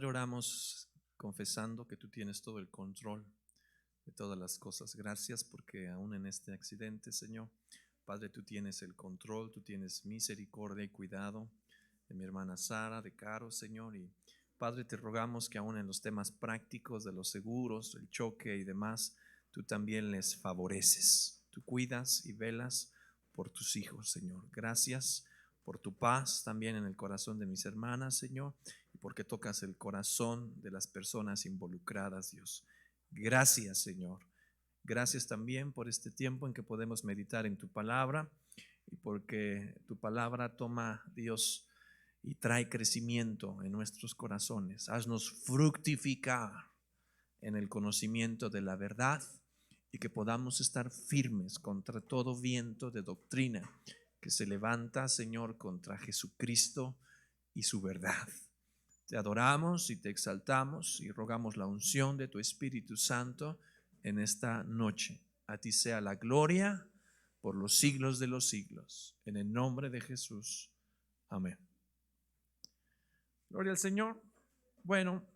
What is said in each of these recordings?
Padre, oramos confesando que tú tienes todo el control de todas las cosas. Gracias porque aún en este accidente, Señor, Padre, tú tienes el control, tú tienes misericordia y cuidado de mi hermana Sara, de Caro, Señor. Y Padre, te rogamos que aún en los temas prácticos de los seguros, el choque y demás, tú también les favoreces. Tú cuidas y velas por tus hijos, Señor. Gracias por tu paz también en el corazón de mis hermanas, Señor, y porque tocas el corazón de las personas involucradas, Dios. Gracias, Señor. Gracias también por este tiempo en que podemos meditar en tu palabra y porque tu palabra toma, Dios, y trae crecimiento en nuestros corazones. Haznos fructificar en el conocimiento de la verdad y que podamos estar firmes contra todo viento de doctrina que se levanta, Señor, contra Jesucristo y su verdad. Te adoramos y te exaltamos y rogamos la unción de tu Espíritu Santo en esta noche. A ti sea la gloria por los siglos de los siglos. En el nombre de Jesús. Amén. Gloria al Señor. Bueno,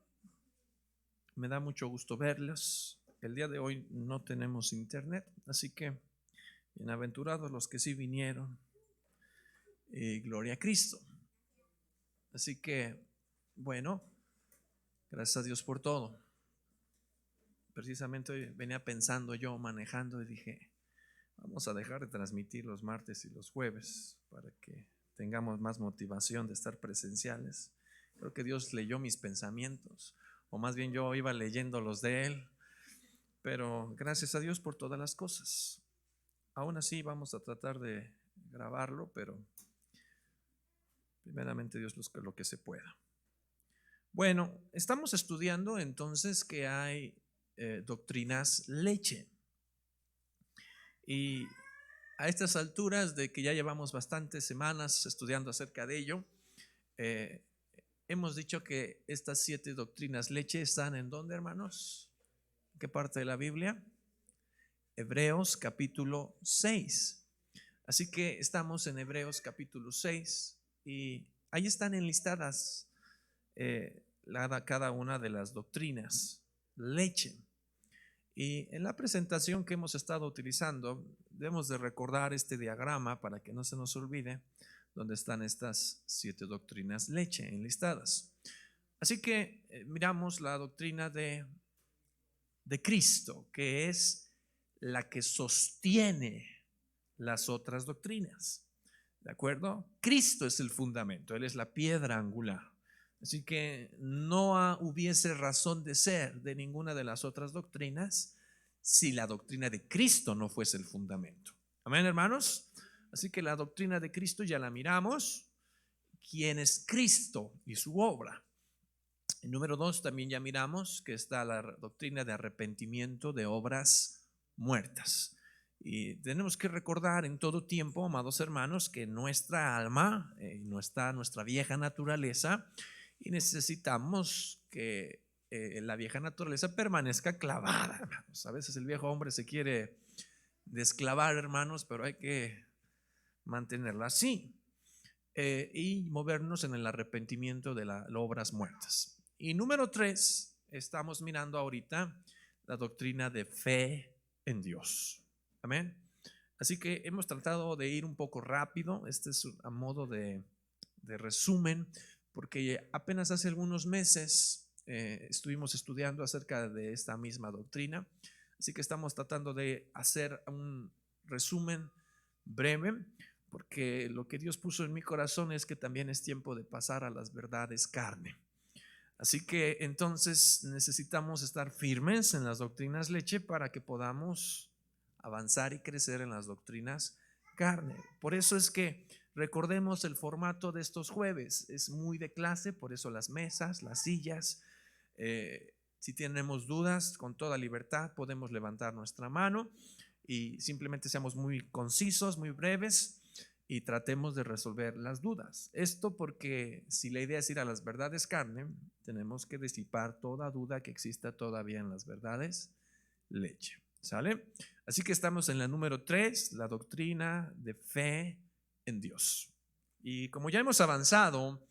me da mucho gusto verlos. El día de hoy no tenemos internet, así que bienaventurados los que sí vinieron. Y gloria a Cristo. Así que, bueno, gracias a Dios por todo. Precisamente hoy venía pensando yo manejando y dije, vamos a dejar de transmitir los martes y los jueves para que tengamos más motivación de estar presenciales. Creo que Dios leyó mis pensamientos, o más bien yo iba leyendo los de Él, pero gracias a Dios por todas las cosas. Aún así vamos a tratar de grabarlo, pero primeramente Dios lo que se pueda. Bueno, estamos estudiando entonces que hay doctrinas leche. Y a estas alturas de que ya llevamos bastantes semanas estudiando acerca de ello, hemos dicho que estas 7 doctrinas leche están ¿en dónde, hermanos? ¿En qué parte de la Biblia? Hebreos capítulo 6. Así que estamos en Hebreos capítulo 6 y ahí están enlistadas cada una de las doctrinas leche. Y en la presentación que hemos estado utilizando, debemos de recordar este diagrama para que no se nos olvide dónde están estas 7 doctrinas leche enlistadas. Así que miramos la doctrina de Cristo, que es la que sostiene las otras doctrinas. ¿De acuerdo? Cristo es el fundamento, Él es la piedra angular. Así que no hubiese razón de ser de ninguna de las otras doctrinas si la doctrina de Cristo no fuese el fundamento. Amén, hermanos. Así que la doctrina de Cristo ya la miramos. ¿Quién es Cristo y su obra? En número 2 también ya miramos que está la doctrina de arrepentimiento de obras muertas. Y tenemos que recordar en todo tiempo, amados hermanos, que nuestra alma no está nuestra vieja naturaleza y necesitamos que la vieja naturaleza permanezca clavada, hermanos. A veces el viejo hombre se quiere desclavar, hermanos, pero hay que mantenerla así y movernos en el arrepentimiento de las obras muertas. Y número 3, estamos mirando ahorita la doctrina de fe en Dios. Amén. Así que hemos tratado de ir un poco rápido. Este es a modo de resumen, porque apenas hace algunos meses estuvimos estudiando acerca de esta misma doctrina. Así que estamos tratando de hacer un resumen breve, porque lo que Dios puso en mi corazón es que también es tiempo de pasar a las verdades carne. Así que entonces necesitamos estar firmes en las doctrinas leche para que podamos avanzar y crecer en las doctrinas carne. Por eso es que recordemos el formato de estos jueves. Es muy de clase, por eso las mesas, las sillas. Si tenemos dudas, con toda libertad podemos levantar nuestra mano y simplemente seamos muy concisos, muy breves y tratemos de resolver las dudas. Esto porque si la idea es ir a las verdades carne, tenemos que disipar toda duda que exista todavía en las verdades leche. ¿Sale? Así que estamos en la número 3, la doctrina de fe en Dios. Y como ya hemos avanzado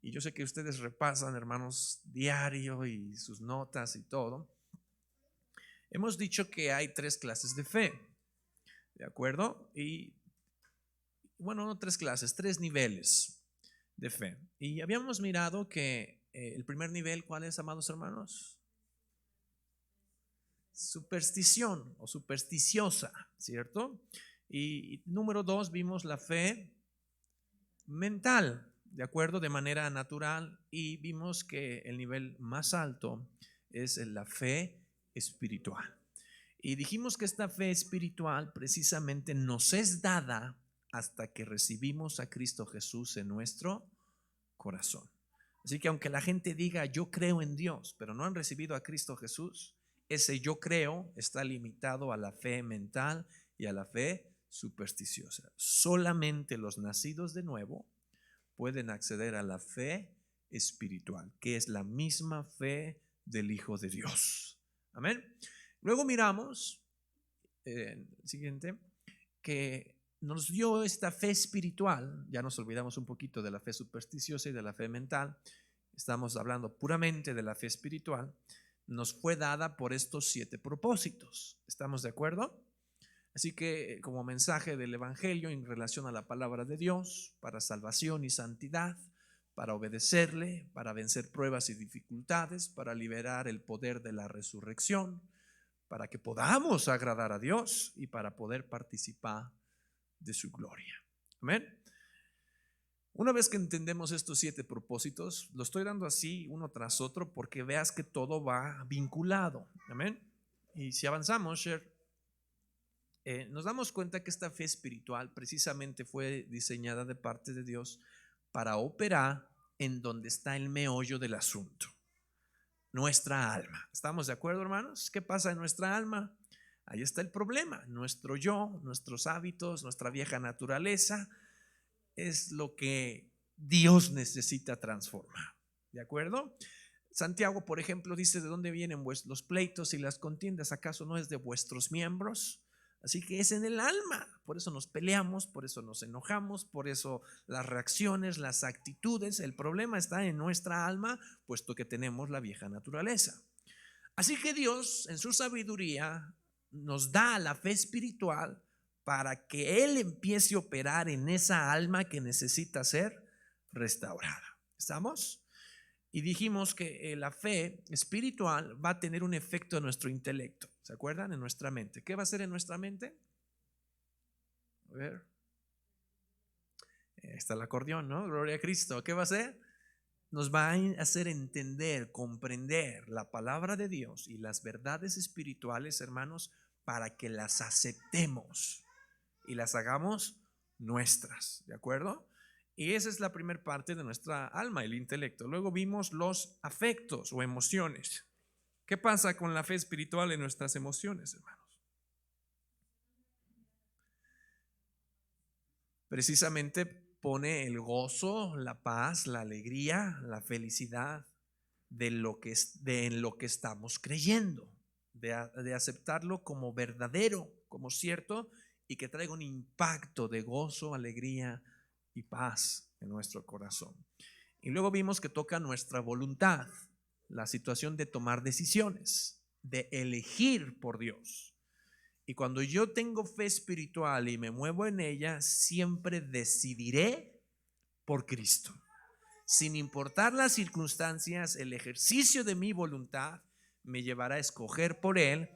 y yo sé que ustedes repasan, hermanos, diario y sus notas y todo. Hemos dicho que hay 3 clases de fe, ¿de acuerdo? Y bueno, no 3 clases, 3 niveles de fe. Y habíamos mirado que el primer nivel, ¿cuál es, amados hermanos? Superstición o supersticiosa, ¿cierto? Y número 2, vimos la fe mental, ¿de acuerdo? De manera natural. Y vimos que el nivel más alto es la fe espiritual. Y dijimos que esta fe espiritual precisamente nos es dada hasta que recibimos a Cristo Jesús en nuestro corazón. Así que aunque la gente diga yo creo en Dios, pero no han recibido a Cristo Jesús, ese yo creo está limitado a la fe mental y a la fe supersticiosa. Solamente los nacidos de nuevo pueden acceder a la fe espiritual, que es la misma fe del Hijo de Dios. Amén. Luego miramos, siguiente, que nos dio esta fe espiritual. Ya nos olvidamos un poquito de la fe supersticiosa y de la fe mental. Estamos hablando puramente de la fe espiritual. Nos fue dada por estos 7 propósitos. ¿Estamos de acuerdo? Así que como mensaje del Evangelio en relación a la palabra de Dios, para salvación y santidad, para obedecerle, para vencer pruebas y dificultades, para liberar el poder de la resurrección, para que podamos agradar a Dios y para poder participar de su gloria. Amén. Una vez que entendemos estos 7 propósitos, lo estoy dando así uno tras otro porque veas que todo va vinculado. Amén. Y si avanzamos, nos damos cuenta que esta fe espiritual precisamente fue diseñada de parte de Dios para operar en donde está el meollo del asunto, nuestra alma. ¿Estamos de acuerdo, hermanos? ¿Qué pasa en nuestra alma? Ahí está el problema. Nuestro yo, nuestros hábitos, nuestra vieja naturaleza es lo que Dios necesita transformar. ¿De acuerdo? Santiago, por ejemplo, dice: ¿de dónde vienen los pleitos y las contiendas? ¿Acaso no es de vuestros miembros? Así que es en el alma. Por eso nos peleamos, por eso nos enojamos, por eso las reacciones, las actitudes. El problema está en nuestra alma, puesto que tenemos la vieja naturaleza. Así que Dios, en su sabiduría, nos da la fe espiritual para que Él empiece a operar en esa alma que necesita ser restaurada. ¿Estamos? Y dijimos que la fe espiritual va a tener un efecto en nuestro intelecto. ¿Se acuerdan? En nuestra mente. ¿Qué va a hacer en nuestra mente? A ver. Está el acordeón, ¿no? Gloria a Cristo. ¿Qué va a hacer? Nos va a hacer entender, comprender la palabra de Dios y las verdades espirituales, hermanos, para que las aceptemos y las hagamos nuestras. ¿De acuerdo? Y esa es la primera parte de nuestra alma, el intelecto. Luego vimos los afectos o emociones. ¿Qué pasa con la fe espiritual en nuestras emociones, hermanos? Precisamente pone el gozo, la paz, la alegría, la felicidad en lo que estamos creyendo, de aceptarlo como verdadero, como cierto, y que traiga un impacto de gozo, alegría y paz en nuestro corazón. Y luego vimos que toca nuestra voluntad, la situación de tomar decisiones, de elegir por Dios. Y cuando yo tengo fe espiritual y me muevo en ella, siempre decidiré por Cristo. Sin importar las circunstancias, el ejercicio de mi voluntad me llevará a escoger por Él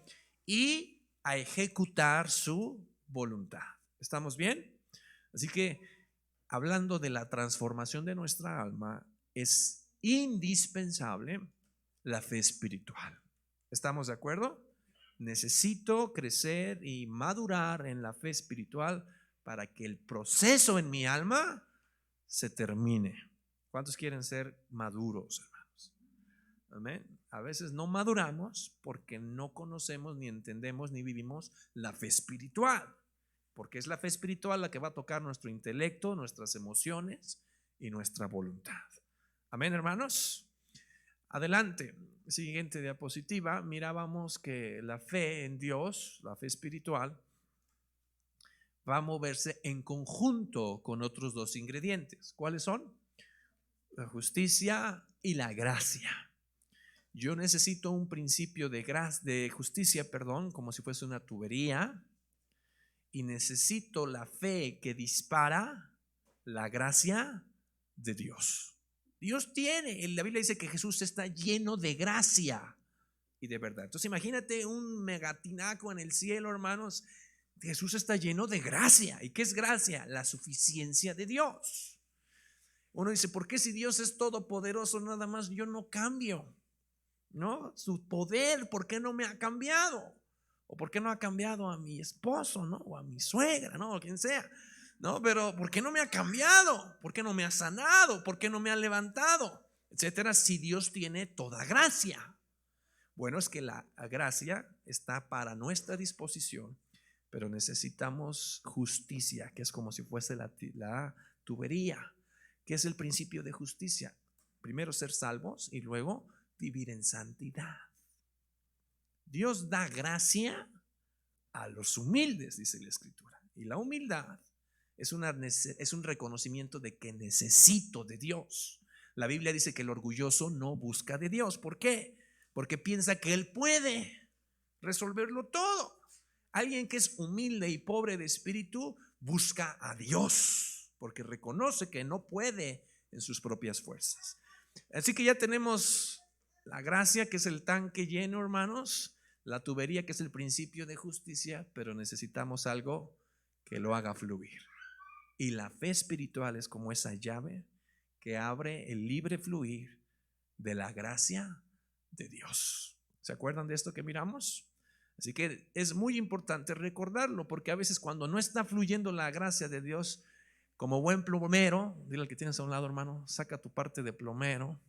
y a ejecutar su voluntad. ¿Estamos bien? Así que, hablando de la transformación de nuestra alma, es indispensable la fe espiritual. ¿Estamos de acuerdo? Necesito crecer y madurar en la fe espiritual para que el proceso en mi alma se termine. ¿Cuántos quieren ser maduros, hermanos? Amén. A veces no maduramos porque no conocemos, ni entendemos, ni vivimos la fe espiritual. Porque es la fe espiritual la que va a tocar nuestro intelecto, nuestras emociones y nuestra voluntad. Amén, hermanos. Adelante. Siguiente diapositiva. Mirábamos que la fe en Dios, la fe espiritual, va a moverse en conjunto con otros 2 ingredientes. ¿Cuáles son? la justicia y la gracia. Yo necesito un principio de justicia, perdón, como si fuese una tubería, y necesito la fe que dispara la gracia de Dios. Dios tiene, la Biblia dice que Jesús está lleno de gracia y de verdad. Entonces imagínate un megatinaco en el cielo, hermanos. Jesús está lleno de gracia. ¿Y qué es gracia? La suficiencia de Dios. Uno dice, ¿por qué si Dios es todopoderoso nada más yo no cambio? ¿No? Su poder, ¿por qué no me ha cambiado? ¿O por qué no ha cambiado a mi esposo, ¿no? O a mi suegra, ¿no? O quien sea. No, pero ¿por qué no me ha cambiado? ¿Por qué no me ha sanado? ¿Por qué no me ha levantado? Etcétera, si Dios tiene toda gracia. Bueno, es que la gracia está para nuestra disposición, pero necesitamos justicia, que es como si fuese la tubería. ¿Qué es el principio de justicia? Primero ser salvos y luego vivir en santidad. Dios da gracia a los humildes, dice la Escritura. Y la humildad es un reconocimiento de que necesito de Dios. La Biblia dice que el orgulloso no busca de Dios. ¿Por qué? Porque piensa que Él puede resolverlo todo. Alguien que es humilde y pobre de espíritu busca a Dios, porque reconoce que no puede en sus propias fuerzas. Así que ya tenemos la gracia, que es el tanque lleno, hermanos, la tubería, que es el principio de justicia, pero necesitamos algo que lo haga fluir. Y la fe espiritual es como esa llave que abre el libre fluir de la gracia de Dios. ¿Se acuerdan de esto que miramos? Así que es muy importante recordarlo, porque a veces cuando no está fluyendo la gracia de Dios, como buen plomero, dile al que tienes a un lado, hermano, saca tu parte de plomero,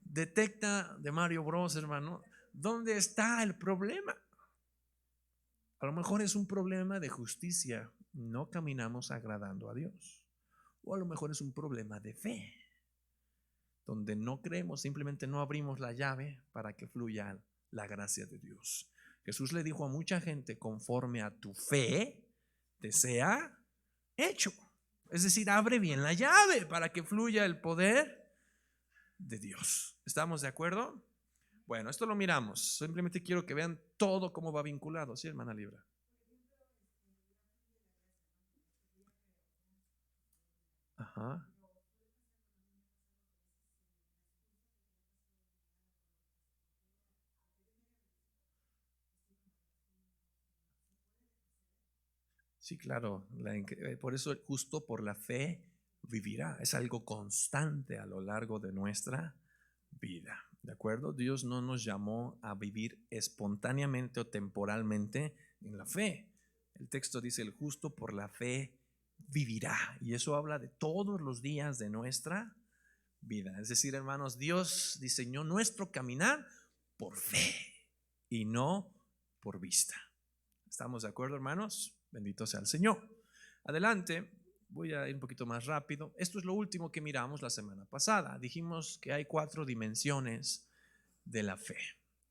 detecta de Mario Bros, hermano, ¿dónde está el problema? A lo mejor es un problema de justicia, no caminamos agradando a Dios. O a lo mejor es un problema de fe, donde no creemos, simplemente no abrimos la llave para que fluya la gracia de Dios. Jesús le dijo a mucha gente, conforme a tu fe te sea hecho. Es decir, abre bien la llave para que fluya el poder de Dios. ¿Estamos de acuerdo? Bueno, esto lo miramos. Simplemente quiero que vean todo cómo va vinculado. ¿Sí, hermana Libra? Ajá. Sí, claro. Por eso justo por la fe vivirá. Es algo constante a lo largo de nuestra vida. ¿De acuerdo? Dios no nos llamó a vivir espontáneamente o temporalmente en la fe. El texto dice, el justo por la fe vivirá. Y eso habla de todos los días de nuestra vida. Es decir, hermanos, Dios diseñó nuestro caminar por fe y no por vista. ¿Estamos de acuerdo, hermanos? Bendito sea el Señor. Adelante, voy a ir un poquito más rápido. Esto es lo último que miramos la semana pasada. Dijimos que hay 4 dimensiones de la fe.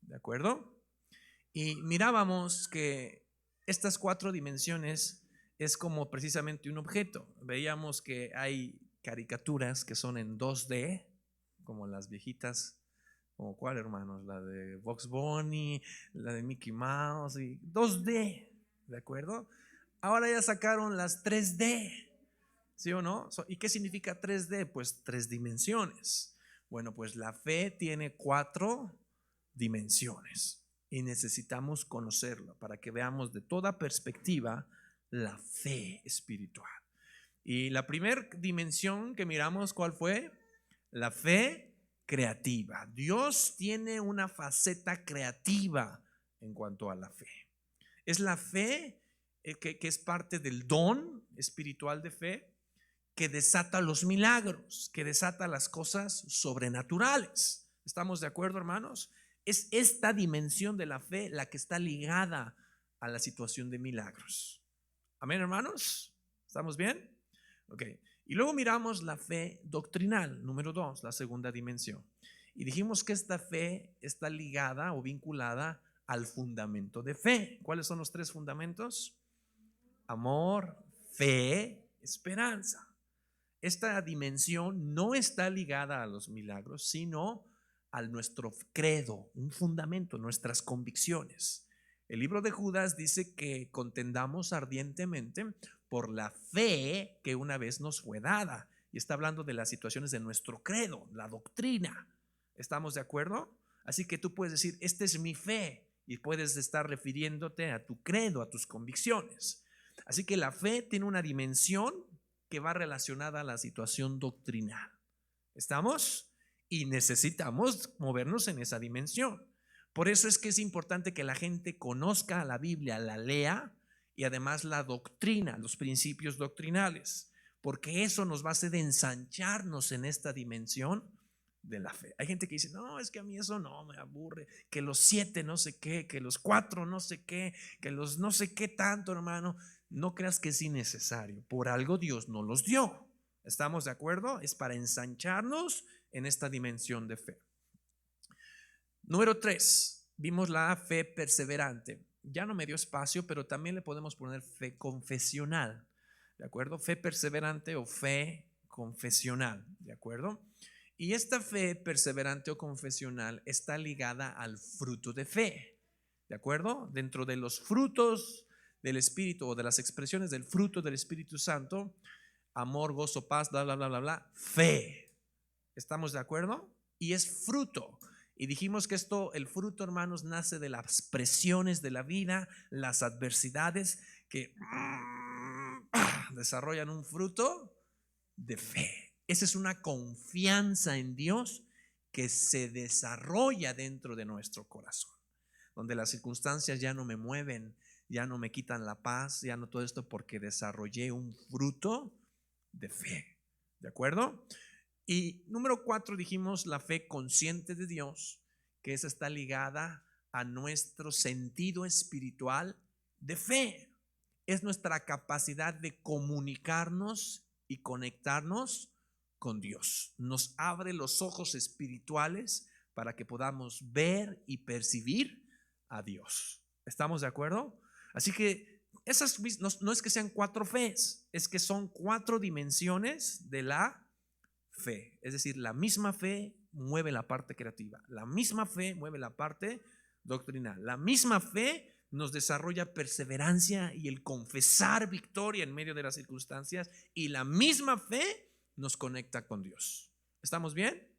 ¿De acuerdo? Y mirábamos que estas 4 dimensiones es como precisamente un objeto. Veíamos que hay caricaturas que son en 2D, como las viejitas, como cuál, hermanos, la de Bugs Bunny, la de Mickey Mouse, y 2D, ¿de acuerdo? Ahora ya sacaron las 3D, ¿sí o no? ¿Y qué significa 3D? Pues 3 dimensiones. Bueno, pues la fe tiene 4 dimensiones y necesitamos conocerla para que veamos de toda perspectiva la fe espiritual. Y la primera dimensión que miramos, ¿cuál fue? La fe creativa. Dios tiene una faceta creativa en cuanto a la fe. Es la fe que es parte del don espiritual de fe, que desata los milagros, que desata las cosas sobrenaturales. ¿Estamos de acuerdo, hermanos? Es esta dimensión de la fe la que está ligada a la situación de milagros. Amén, hermanos. ¿Estamos bien? Ok. Y luego miramos la fe doctrinal, número 2, la segunda dimensión. Y dijimos que esta fe está ligada o vinculada al fundamento de fe. ¿Cuáles son los 3 fundamentos? Amor, fe, esperanza. esta dimensión no está ligada a los milagros, sino a nuestro credo, un fundamento, nuestras convicciones. El libro de Judas dice que contendamos ardientemente por la fe que una vez nos fue dada. Y está hablando de las situaciones de nuestro credo, la doctrina. ¿Estamos de acuerdo? Así que tú puedes decir, esta es mi fe, y puedes estar refiriéndote a tu credo, a tus convicciones. Así que la fe tiene una dimensión que va relacionada a la situación doctrinal. ¿Estamos? Y necesitamos movernos en esa dimensión. Por eso es que es importante que la gente conozca la Biblia, la lea, y además la doctrina, los principios doctrinales, porque eso nos va a hacer ensancharnos en esta dimensión de la fe. Hay gente que dice, no, es que a mí eso no me aburre, que los 7 no sé qué, que los 4 no sé qué, que los no sé qué tanto, hermano. No creas que es innecesario, por algo Dios nos los dio. ¿Estamos de acuerdo? Es para ensancharnos en esta dimensión de fe. Número 3, vimos la fe perseverante. Ya no me dio espacio, pero también le podemos poner fe confesional, ¿de acuerdo? Fe perseverante o fe confesional, ¿de acuerdo? Y esta fe perseverante o confesional está ligada al fruto de fe, ¿de acuerdo? Dentro de los frutos del Espíritu o de las expresiones del fruto del Espíritu Santo, amor, gozo, paz, bla, bla, bla, bla, bla, fe. ¿Estamos de acuerdo? Y es fruto. Y dijimos que esto, el fruto, hermanos, nace de las presiones de la vida, las adversidades que desarrollan un fruto de fe. Esa es una confianza en Dios que se desarrolla dentro de nuestro corazón, donde las circunstancias ya no me mueven, ya no me quitan la paz, ya no todo esto, porque desarrollé un fruto de fe. ¿De acuerdo? Y número 4 dijimos la fe consciente de Dios, que esa está ligada a nuestro sentido espiritual de fe. Es nuestra capacidad de comunicarnos y conectarnos con Dios. Nos abre los ojos espirituales para que podamos ver y percibir a Dios. ¿Estamos de acuerdo? Así que esas no es que sean 4 fees, es que son 4 dimensiones de la fe. Es decir, la misma fe mueve la parte creativa, la misma fe mueve la parte doctrinal, la misma fe nos desarrolla perseverancia y el confesar victoria en medio de las circunstancias, y la misma fe nos conecta con Dios. ¿Estamos bien?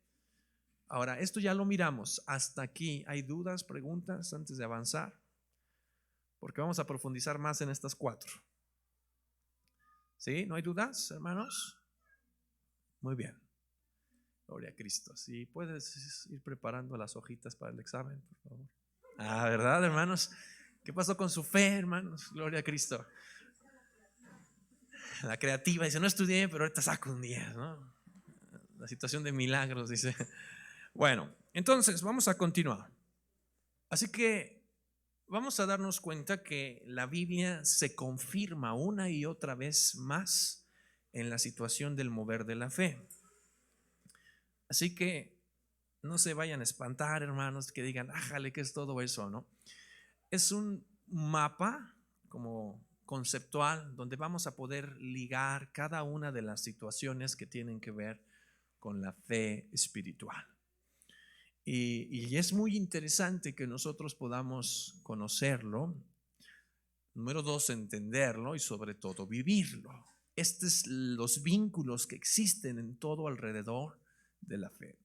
Ahora, esto ya lo miramos. Hasta aquí, ¿hay dudas, preguntas antes de avanzar? Porque vamos a profundizar más en estas 4. ¿Sí? ¿No hay dudas, hermanos? Muy bien. Gloria a Cristo. Si puedes ir preparando las hojitas para el examen, por favor. ¿Verdad, hermanos? ¿Qué pasó con su fe, hermanos? Gloria a Cristo. La creativa dice, no estudié, pero ahorita saco un 10, ¿no? La situación de milagros, dice. Bueno, entonces vamos a continuar. Así que vamos a darnos cuenta que la Biblia se confirma una y otra vez más en la situación del mover de la fe. Así que no se vayan a espantar, hermanos, que digan, ájale, ¿qué es todo eso? ¿No? Es un mapa como conceptual donde vamos a poder ligar cada una de las situaciones que tienen que ver con la fe espiritual. Y es muy interesante que nosotros podamos conocerlo. Número 2, entenderlo y sobre todo vivirlo. Estos son los vínculos que existen en todo alrededor de la fe.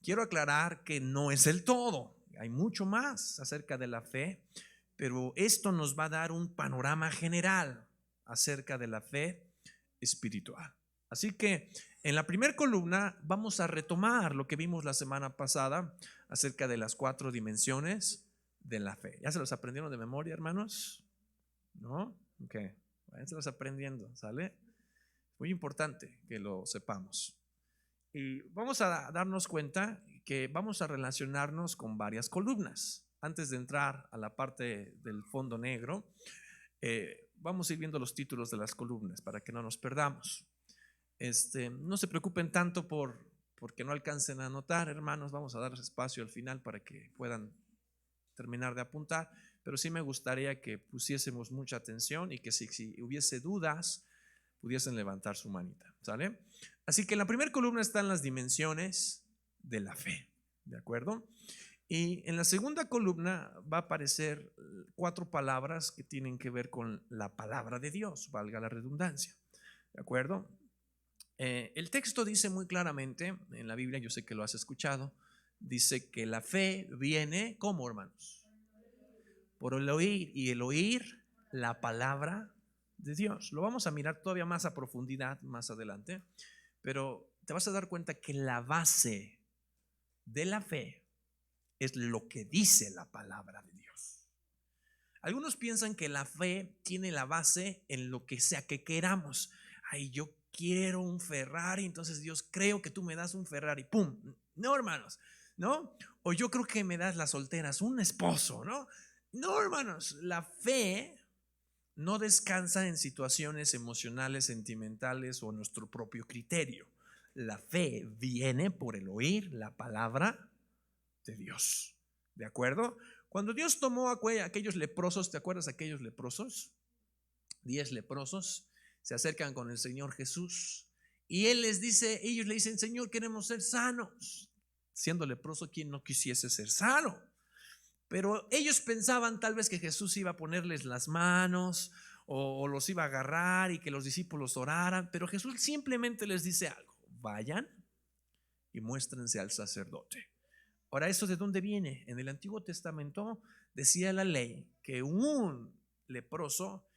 Quiero aclarar que no es el todo, hay mucho más acerca de la fe, pero esto nos va a dar un panorama general acerca de la fe espiritual. Así que en la primera columna vamos a retomar lo que vimos la semana pasada acerca de las 4 dimensiones de la fe. ¿Ya se los aprendieron de memoria, hermanos? ¿No? Ok, váyanse aprendiendo, ¿sale? Muy importante que lo sepamos. Y vamos a darnos cuenta que vamos a relacionarnos con varias columnas. Antes de entrar a la parte del fondo negro, vamos a ir viendo los títulos de las columnas para que no nos perdamos. No se preocupen tanto porque no alcancen a anotar, hermanos. Vamos a dar espacio al final para que puedan terminar de apuntar, pero sí me gustaría que pusiésemos mucha atención y que si hubiese dudas pudiesen levantar su manita, ¿sale? Así que en la primera columna están las dimensiones de la fe, ¿de acuerdo? Y en la segunda columna va a aparecer 4 palabras que tienen que ver con la palabra de Dios, valga la redundancia, ¿de acuerdo? El texto dice muy claramente en la Biblia, yo sé que lo has escuchado, dice que la fe viene, ¿cómo, hermanos? Por el oír, y el oír la palabra de Dios. Lo vamos a mirar todavía más a profundidad más adelante, pero te vas a dar cuenta que la base de la fe es lo que dice la palabra de Dios. Algunos piensan que la fe tiene la base en lo que sea que queramos. Ay, yo quiero un Ferrari, entonces Dios, creo que tú me das un Ferrari, ¡pum! No, hermanos, ¿no? O yo creo que me das las solteras, un esposo, ¿no? No, hermanos, la fe no descansa en situaciones emocionales, sentimentales o nuestro propio criterio. La fe viene por el oír la palabra de Dios, ¿de acuerdo? Cuando Dios tomó a aquellos leprosos, ¿te acuerdas de aquellos leprosos? 10 leprosos se acercan con el Señor Jesús y Él les dice, ellos le dicen, Señor, queremos ser sanos. Siendo leproso, ¿quién no quisiese ser sano? Pero ellos pensaban tal vez que Jesús iba a ponerles las manos o los iba a agarrar y que los discípulos oraran, pero Jesús simplemente les dice algo: vayan y muéstrense al sacerdote. Ahora, ¿eso de dónde viene? En el Antiguo Testamento decía la ley que un leproso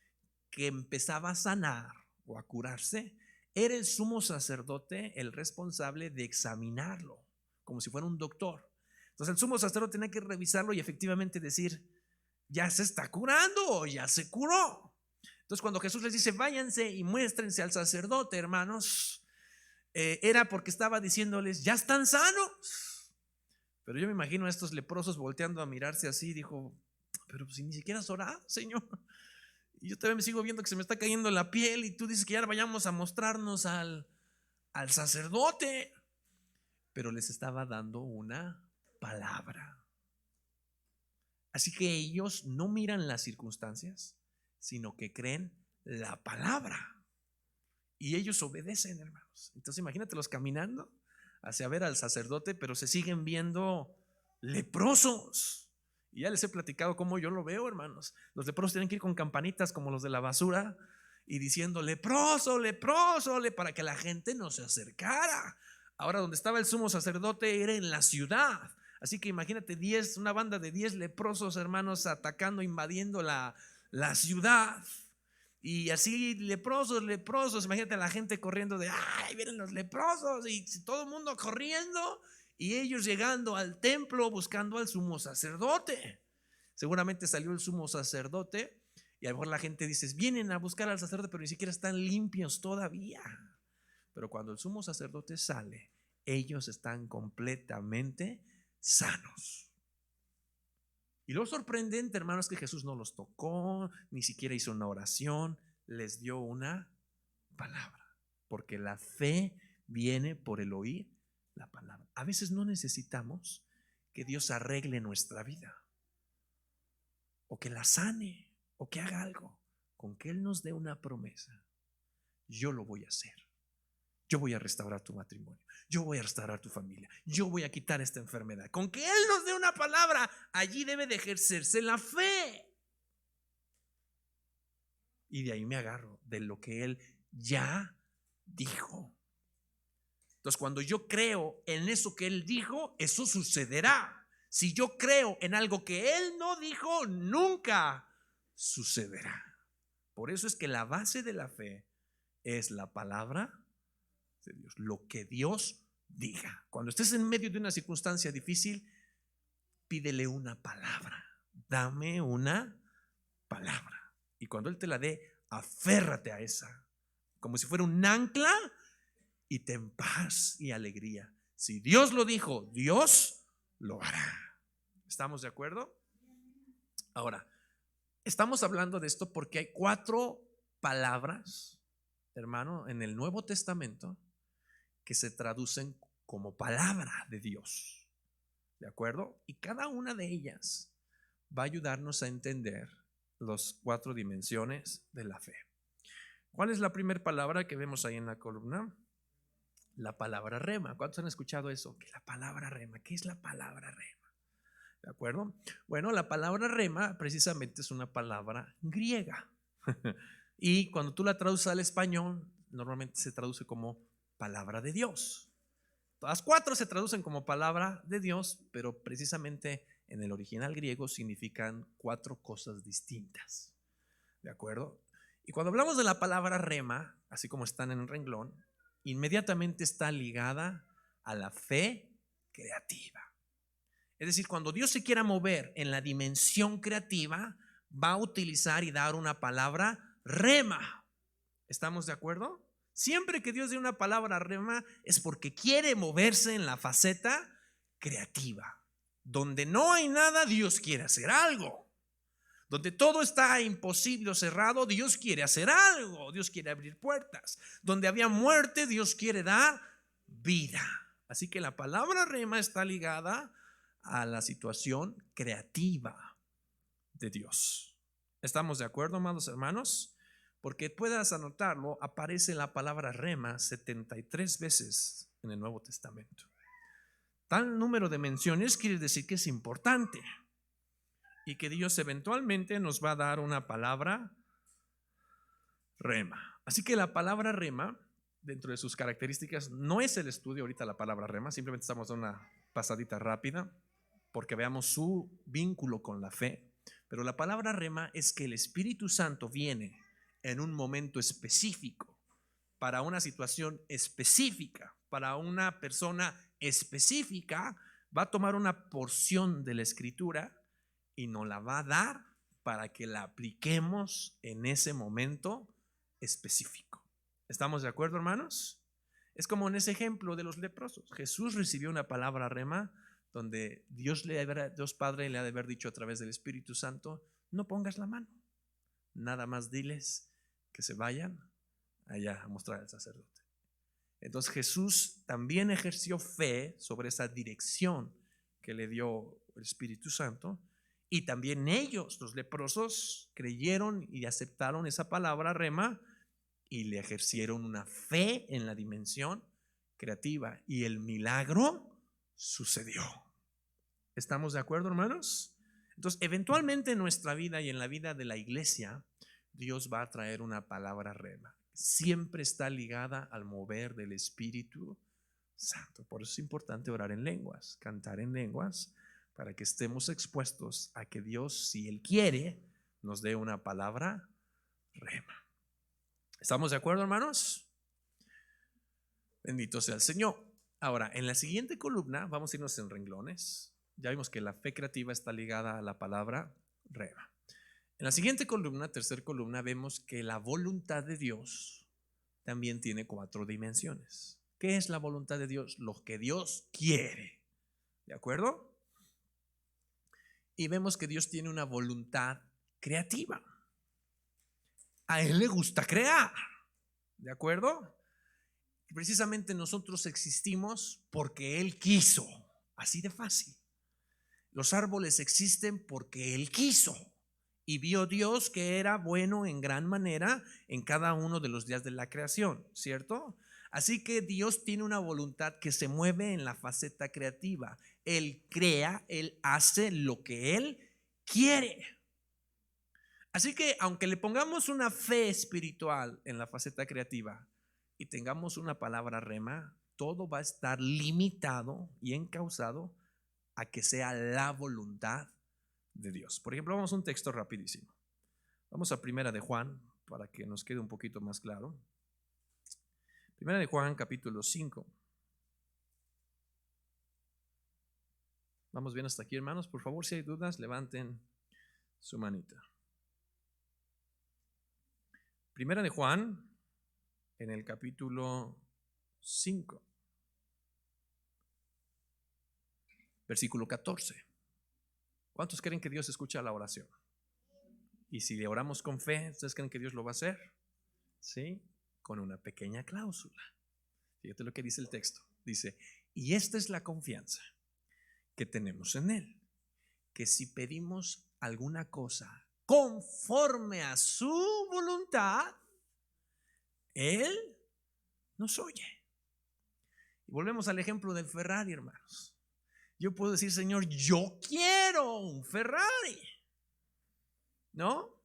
que empezaba a sanar o a curarse, era el sumo sacerdote el responsable de examinarlo, como si fuera un doctor. Entonces el sumo sacerdote tenía que revisarlo y efectivamente decir, ya se está curando o ya se curó. Entonces cuando Jesús les dice, váyanse y muéstrense al sacerdote, hermanos, era porque estaba diciéndoles, ya están sanos. Pero yo me imagino a estos leprosos volteando a mirarse así, dijo, pero si ni siquiera has orado, Señor. Y yo también me sigo viendo que se me está cayendo la piel y tú dices que ya vayamos a mostrarnos al sacerdote. Pero les estaba dando una palabra. Así que ellos no miran las circunstancias, sino que creen la palabra. Y ellos obedecen, hermanos. Entonces imagínatelos caminando hacia ver al sacerdote, pero se siguen viendo leprosos. Y ya les he platicado cómo yo lo veo, hermanos. Los leprosos tienen que ir con campanitas como los de la basura y diciendo leproso, leproso, para que la gente no se acercara. Ahora, donde estaba el sumo sacerdote era en la ciudad. Así que imagínate una banda de 10 leprosos, hermanos, atacando, invadiendo la ciudad. Y así leprosos, imagínate a la gente corriendo de, ay, vienen los leprosos, y todo el mundo corriendo. Y ellos llegando al templo buscando al sumo sacerdote. Seguramente salió el sumo sacerdote y a lo mejor la gente dice, vienen a buscar al sacerdote, pero ni siquiera están limpios todavía. Pero cuando el sumo sacerdote sale, ellos están completamente sanos. Y lo sorprendente, hermanos, es que Jesús no los tocó, ni siquiera hizo una oración, les dio una palabra. Porque la fe viene por el oír la palabra. A veces no necesitamos que Dios arregle nuestra vida, o que la sane, o que haga algo. Con que Él nos dé una promesa, yo lo voy a hacer. Yo voy a restaurar tu matrimonio, yo voy a restaurar tu familia, yo voy a quitar esta enfermedad. Con que Él nos dé una palabra, allí debe de ejercerse la fe. Y de ahí me agarro de lo que Él ya dijo. Entonces, cuando yo creo en eso que Él dijo, eso sucederá. Si yo creo en algo que Él no dijo, nunca sucederá. Por eso es que la base de la fe es la palabra de Dios, lo que Dios diga. Cuando estés en medio de una circunstancia difícil, pídele una palabra. Dame una palabra. Y cuando Él te la dé, aférrate a esa, como si fuera un ancla, y ten paz y alegría. Si Dios lo dijo, Dios lo hará. ¿Estamos de acuerdo? Ahora, estamos hablando de esto porque hay 4 palabras, hermano, en el Nuevo Testamento que se traducen como palabra de Dios. ¿De acuerdo? Y cada una de ellas va a ayudarnos a entender las 4 dimensiones de la fe. ¿Cuál es la primera palabra que vemos ahí en la columna? La palabra rema. ¿Cuántos han escuchado eso? ¿Qué es la palabra rema? ¿Qué es la palabra rema? ¿De acuerdo? Bueno, la palabra rema precisamente es una palabra griega. Y cuando tú la traduces al español, normalmente se traduce como palabra de Dios. Las cuatro se traducen como palabra de Dios, pero precisamente en el original griego significan cuatro cosas distintas. ¿De acuerdo? Y cuando hablamos de la palabra rema, así como están en el renglón, inmediatamente está ligada a la fe creativa. Es decir, cuando Dios se quiera mover en la dimensión creativa, va a utilizar y dar una palabra rema. ¿Estamos de acuerdo? Siempre que Dios dé una palabra rema es porque quiere moverse en la faceta creativa. Donde no hay nada, Dios quiere hacer algo. Donde todo está imposible o cerrado, Dios quiere hacer algo. Dios quiere abrir puertas. Donde había muerte, Dios quiere dar vida. Así que la palabra rema está ligada a la situación creativa de Dios. ¿Estamos de acuerdo, amados hermanos? Porque puedas anotarlo, aparece la palabra rema 73 veces en el Nuevo Testamento. Tal número de menciones quiere decir que es importante y que Dios eventualmente nos va a dar una palabra rema. Así que la palabra rema, dentro de sus características, no es el estudio ahorita la palabra rema, simplemente estamos dando una pasadita rápida porque veamos su vínculo con la fe. Pero la palabra rema es que el Espíritu Santo viene en un momento específico, para una situación específica, para una persona específica, va a tomar una porción de la Escritura y nos la va a dar para que la apliquemos en ese momento específico. ¿Estamos de acuerdo, hermanos? Es como en ese ejemplo de los leprosos. Jesús recibió una palabra rema donde Dios Padre le ha de haber dicho a través del Espíritu Santo: no pongas la mano, nada más diles que se vayan allá a mostrar al sacerdote. Entonces Jesús también ejerció fe sobre esa dirección que le dio el Espíritu Santo, y también ellos, los leprosos, creyeron y aceptaron esa palabra rema y le ejercieron una fe en la dimensión creativa, y el milagro sucedió. ¿Estamos de acuerdo, hermanos? Entonces, eventualmente en nuestra vida y en la vida de la iglesia, Dios va a traer una palabra rema. Siempre está ligada al mover del Espíritu Santo. Por eso es importante orar en lenguas, cantar en lenguas, para que estemos expuestos a que Dios, si Él quiere, nos dé una palabra rema. ¿Estamos de acuerdo, hermanos? Bendito sea el Señor. Ahora, en la siguiente columna vamos a irnos en renglones. Ya vimos que la fe creativa está ligada a la palabra rema. En la siguiente columna, tercera columna, vemos que la voluntad de Dios también tiene 4 dimensiones. ¿Qué es la voluntad de Dios? Lo que Dios quiere. ¿De acuerdo? Y vemos que Dios tiene una voluntad creativa. A Él le gusta crear. ¿De acuerdo? Precisamente nosotros existimos porque Él quiso. Así de fácil. Los árboles existen porque Él quiso. Y vio Dios que era bueno en gran manera en cada uno de los días de la creación, ¿cierto? Así que Dios tiene una voluntad que se mueve en la faceta creativa. Él crea, Él hace lo que Él quiere. Así que aunque le pongamos una fe espiritual en la faceta creativa y tengamos una palabra rema, todo va a estar limitado y encauzado a que sea la voluntad de Dios. Por ejemplo, vamos a un texto rapidísimo. Vamos a Primera de Juan para que nos quede un poquito más claro. Primera de Juan, capítulo 5. Vamos bien hasta aquí, hermanos. Por favor, si hay dudas, levanten su manita. Primera de Juan, en el capítulo 5, versículo 14. ¿Cuántos creen que Dios escucha la oración? Y si le oramos con fe, ¿ustedes creen que Dios lo va a hacer? Sí, con una pequeña cláusula. Fíjate lo que dice el texto. Dice: y esta es la confianza que tenemos en Él, que si pedimos alguna cosa conforme a su voluntad, Él nos oye. Y volvemos al ejemplo del Ferrari, hermanos. Yo puedo decir, Señor, yo quiero un Ferrari, ¿no?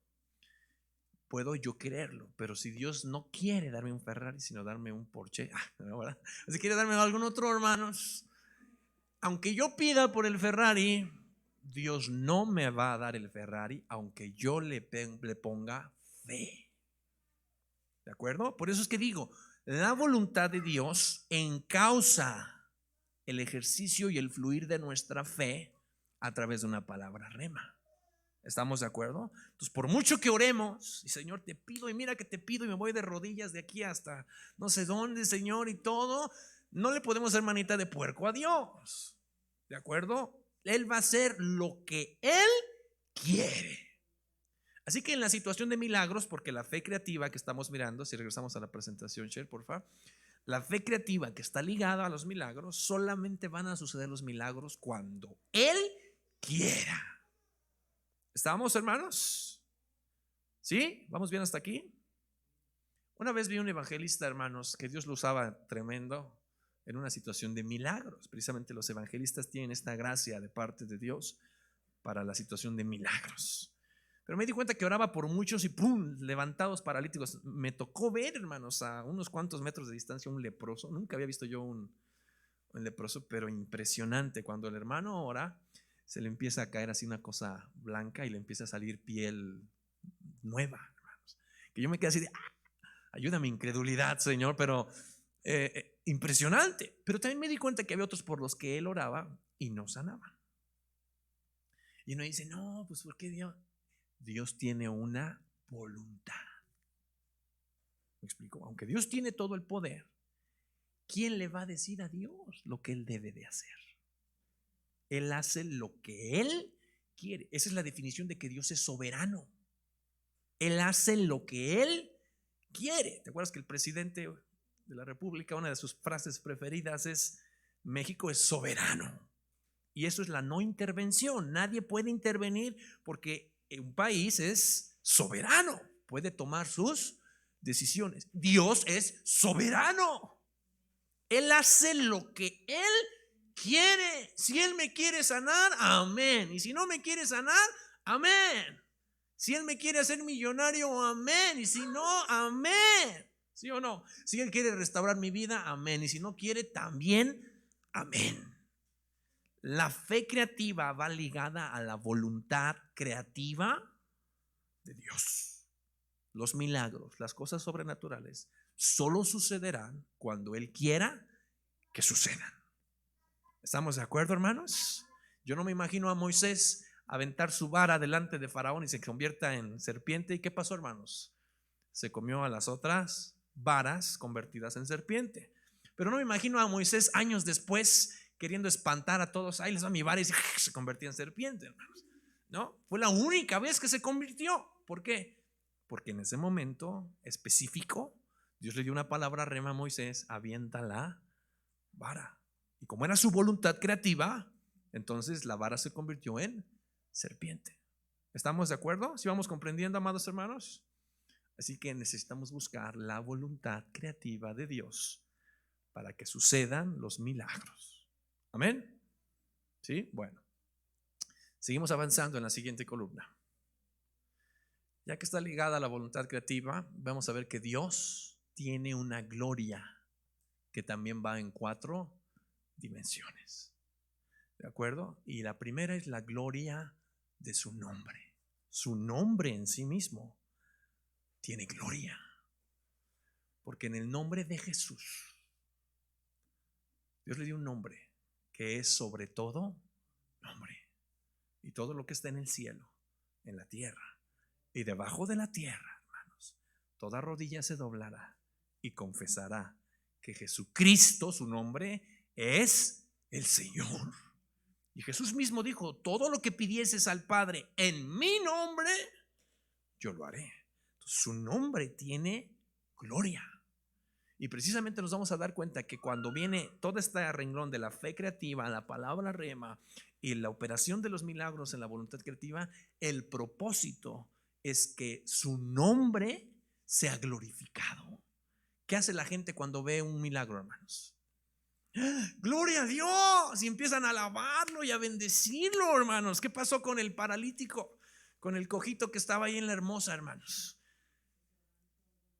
Puedo yo quererlo, pero si Dios no quiere darme un Ferrari, sino darme un Porsche, ¿verdad? Si quiere darme algún otro, hermanos, aunque yo pida por el Ferrari, Dios no me va a dar el Ferrari, aunque yo le ponga fe. ¿De acuerdo? Por eso es que digo, la voluntad de Dios encausa el ejercicio y el fluir de nuestra fe a través de una palabra rema. ¿Estamos de acuerdo? Entonces, por mucho que oremos, y Señor, te pido, y mira que te pido, y me voy de rodillas de aquí hasta no sé dónde, Señor, y todo, no le podemos hacer manita de puerco a Dios. ¿De acuerdo? Él va a hacer lo que Él quiere. Así que en la situación de milagros, porque la fe creativa que estamos mirando, si regresamos a la presentación, Cher, por favor, la fe creativa que está ligada a los milagros, solamente van a suceder los milagros cuando Él quiera. ¿Estamos, hermanos? ¿Sí? ¿Vamos bien hasta aquí? Una vez vi un evangelista, hermanos, que Dios lo usaba tremendo en una situación de milagros. Precisamente los evangelistas tienen esta gracia de parte de Dios para la situación de milagros. Pero me di cuenta que oraba por muchos y ¡pum!, levantados paralíticos. Me tocó ver, hermanos, a unos cuantos metros de distancia un leproso. Nunca había visto yo un leproso, pero impresionante. Cuando el hermano ora, se le empieza a caer así una cosa blanca y le empieza a salir piel nueva, hermanos. Que yo me quedé así de, ayuda a mi incredulidad, Señor, pero impresionante. Pero también me di cuenta que había otros por los que él oraba y no sanaban. Y uno dice, no, pues ¿por qué Dios? Dios tiene una voluntad. ¿Me explico? Aunque Dios tiene todo el poder, ¿quién le va a decir a Dios lo que Él debe de hacer? Él hace lo que Él quiere. Esa es la definición de que Dios es soberano. Él hace lo que Él quiere. ¿Te acuerdas que el presidente de la República, una de sus frases preferidas es: México es soberano? Y eso es la no intervención. Nadie puede intervenir porque un país es soberano, puede tomar sus decisiones. Dios es soberano. Él hace lo que Él quiere. Si Él me quiere sanar, amén. Y si no me quiere sanar, amén. Si Él me quiere hacer millonario, amén. Y si no, amén. ¿Sí o no? Si Él quiere restaurar mi vida, amén. Y si no quiere, también, amén. La fe creativa va ligada a la voluntad creativa de Dios. Los milagros, las cosas sobrenaturales, solo sucederán cuando Él quiera que sucedan. ¿Estamos de acuerdo, hermanos? Yo no me imagino a Moisés aventar su vara delante de Faraón y se convierta en serpiente. ¿Y qué pasó, hermanos? Se comió a las otras varas convertidas en serpiente. Pero no me imagino a Moisés años después queriendo espantar a todos. Ahí les va mi vara y se convirtió en serpiente, hermanos. No, fue la única vez que se convirtió. ¿Por qué? Porque en ese momento específico Dios le dio una palabra rema a Moisés: avienta la vara. Y como era su voluntad creativa, entonces la vara se convirtió en serpiente. ¿Estamos de acuerdo? ¿Sí vamos comprendiendo, amados hermanos? Así que necesitamos buscar la voluntad creativa de Dios para que sucedan los milagros. Amén. ¿Sí? Bueno, seguimos avanzando en la siguiente columna. Ya que está ligada a la voluntad creativa, vamos a ver que Dios tiene una gloria que también va en 4 dimensiones. ¿De acuerdo? Y la primera es la gloria de su nombre. Su nombre en sí mismo tiene gloria, porque en el nombre de Jesús Dios le dio un nombre que es sobre todo nombre. Y todo lo que está en el cielo, en la tierra y debajo de la tierra, hermanos, toda rodilla se doblará y confesará que Jesucristo, su nombre, es el Señor. Y Jesús mismo dijo: todo lo que pidieses al Padre en mi nombre, yo lo haré. Entonces, su nombre tiene gloria. Y precisamente nos vamos a dar cuenta que cuando viene todo este renglón de la fe creativa, la palabra rema y la operación de los milagros en la voluntad creativa, el propósito es que su nombre sea glorificado, ¿Qué hace la gente cuando ve un milagro, hermanos? ¡Gloria a Dios! Y empiezan a alabarlo y a bendecirlo, hermanos. ¿Qué pasó con el paralítico? Con el cojito que estaba ahí en la Hermosa, hermanos.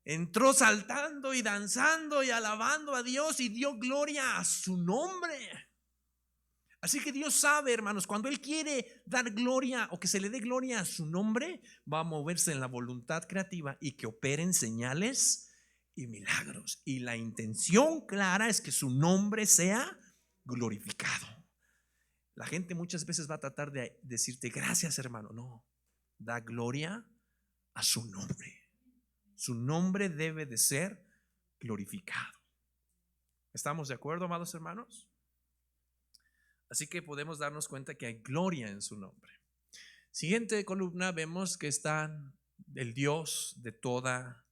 Entró saltando y danzando y alabando a Dios y dio gloria a su nombre. Así que Dios sabe, hermanos, cuando Él quiere dar gloria o que se le dé gloria a su nombre, va a moverse en la voluntad creativa y que operen señales y milagros. Y la intención clara es que su nombre sea glorificado. La gente muchas veces va a tratar de decirte gracias, hermano. No, da gloria a su nombre. Su nombre debe de ser glorificado. ¿Estamos de acuerdo, amados hermanos? Así que podemos darnos cuenta que hay gloria en su nombre. Siguiente columna, vemos que está el Dios de toda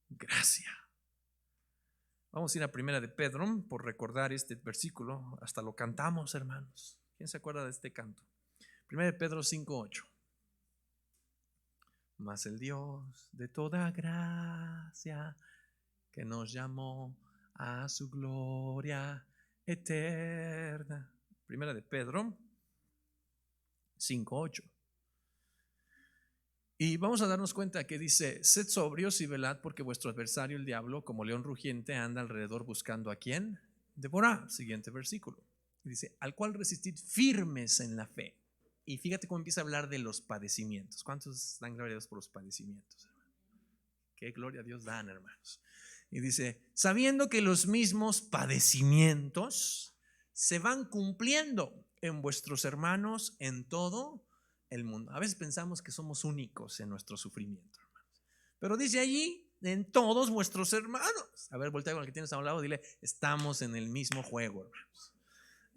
gracia. Vamos a ir a Primera de Pedro por recordar este versículo. Hasta lo cantamos, hermanos. ¿Quién se acuerda de este canto? Primera de Pedro 5:8. Mas el Dios de toda gracia, que nos llamó a su gloria eterna. Primera de Pedro 5:8. Y vamos a darnos cuenta que dice: sed sobrios y velad, porque vuestro adversario el diablo, como león rugiente, anda alrededor buscando a quién devorar. Siguiente versículo. Dice: al cual resistid firmes en la fe. Y fíjate cómo empieza a hablar de los padecimientos. ¿Cuántos dan gloria a Dios por los padecimientos, hermano? Qué gloria a Dios dan, hermanos. Y dice: sabiendo que los mismos padecimientos se van cumpliendo en vuestros hermanos en todo el mundo. A veces pensamos que somos únicos en nuestro sufrimiento, hermanos, pero dice allí: en todos vuestros hermanos. A ver, voltea con el que tienes a un lado, dile: estamos en el mismo juego, hermanos.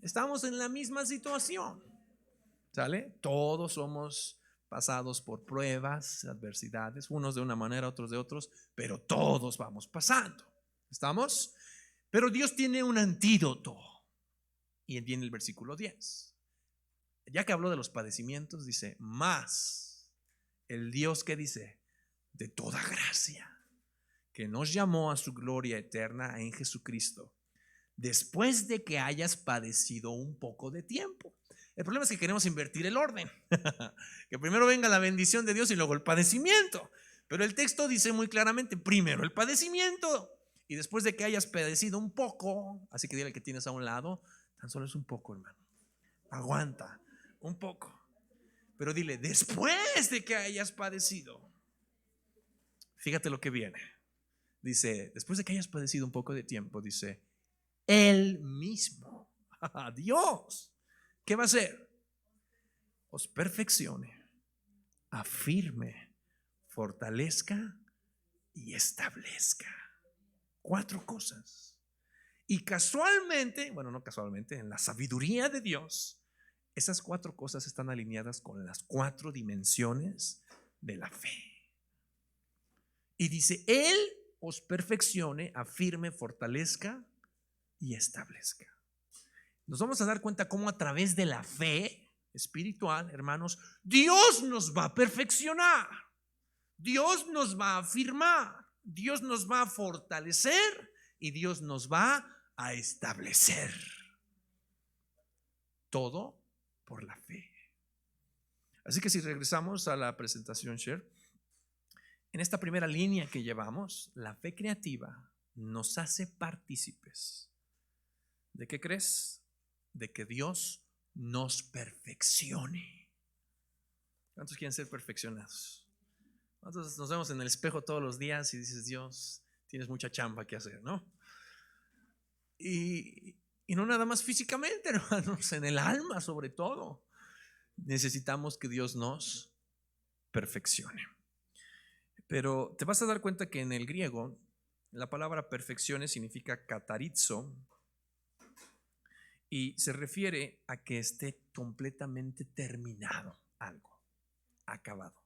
Estamos en la misma situación. ¿Sale? Todos somos pasados por pruebas, adversidades, unos de una manera, otros de otros, pero todos vamos pasando. ¿Estamos? Pero Dios tiene un antídoto. Y viene el versículo 10. Ya que habló de los padecimientos, dice: más el Dios que dice de toda gracia, que nos llamó a su gloria eterna en Jesucristo, después de que hayas padecido un poco de tiempo. El problema es que queremos invertir el orden. Que primero venga la bendición de Dios y luego el padecimiento. Pero el texto dice muy claramente: primero el padecimiento, y después de que hayas padecido un poco. Así que dile al que tienes a un lado: tan solo es un poco, hermano. Aguanta un poco. Pero dile: después de que hayas padecido. Fíjate lo que viene. Dice: después de que hayas padecido un poco de tiempo, dice: Él mismo, Dios, ¿qué va a hacer? Os perfeccione, afirme, fortalezca y establezca. 4 cosas. Y casualmente, bueno, no casualmente, en la sabiduría de Dios, esas 4 cosas están alineadas con las 4 dimensiones de la fe. Y dice: Él os perfeccione, afirme, fortalezca y establezca. Nos vamos a dar cuenta cómo a través de la fe espiritual, hermanos, Dios nos va a perfeccionar, Dios nos va a afirmar, Dios nos va a fortalecer y Dios nos va a establecer. Todo por la fe. Así que si regresamos a la presentación, Sher, en esta primera línea que llevamos, la fe creativa nos hace partícipes. ¿De qué crees? De que Dios nos perfeccione. ¿Cuántos quieren ser perfeccionados? ¿Cuántos nos vemos en el espejo todos los días y dices: Dios, tienes mucha chamba que hacer, ¿no? Y no nada más físicamente, hermanos, en el alma sobre todo. Necesitamos que Dios nos perfeccione. Pero te vas a dar cuenta que en el griego la palabra perfeccione significa katarizo, y se refiere a que esté completamente terminado algo, acabado.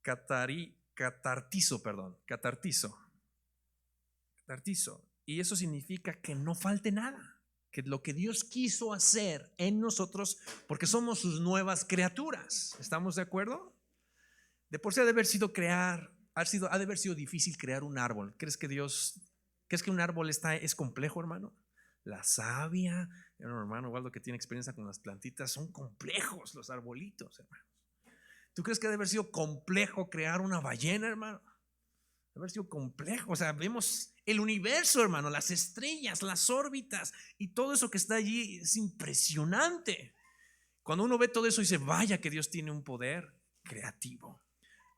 Catartizo. Y eso significa que no falte nada, que lo que Dios quiso hacer en nosotros, porque somos sus nuevas criaturas. ¿Estamos de acuerdo? De por sí ha de haber sido crear ha de haber sido difícil crear un árbol. ¿Crees que un árbol es complejo, hermano? La savia, hermano Waldo, que tiene experiencia con las plantitas, son complejos los arbolitos, hermano. ¿Tú crees que ha de haber sido complejo crear una ballena, hermano? Ha de haber sido complejo. O sea, vemos el universo, hermano, las estrellas, las órbitas y todo eso que está allí es impresionante. Cuando uno ve todo eso dice, vaya que Dios tiene un poder creativo.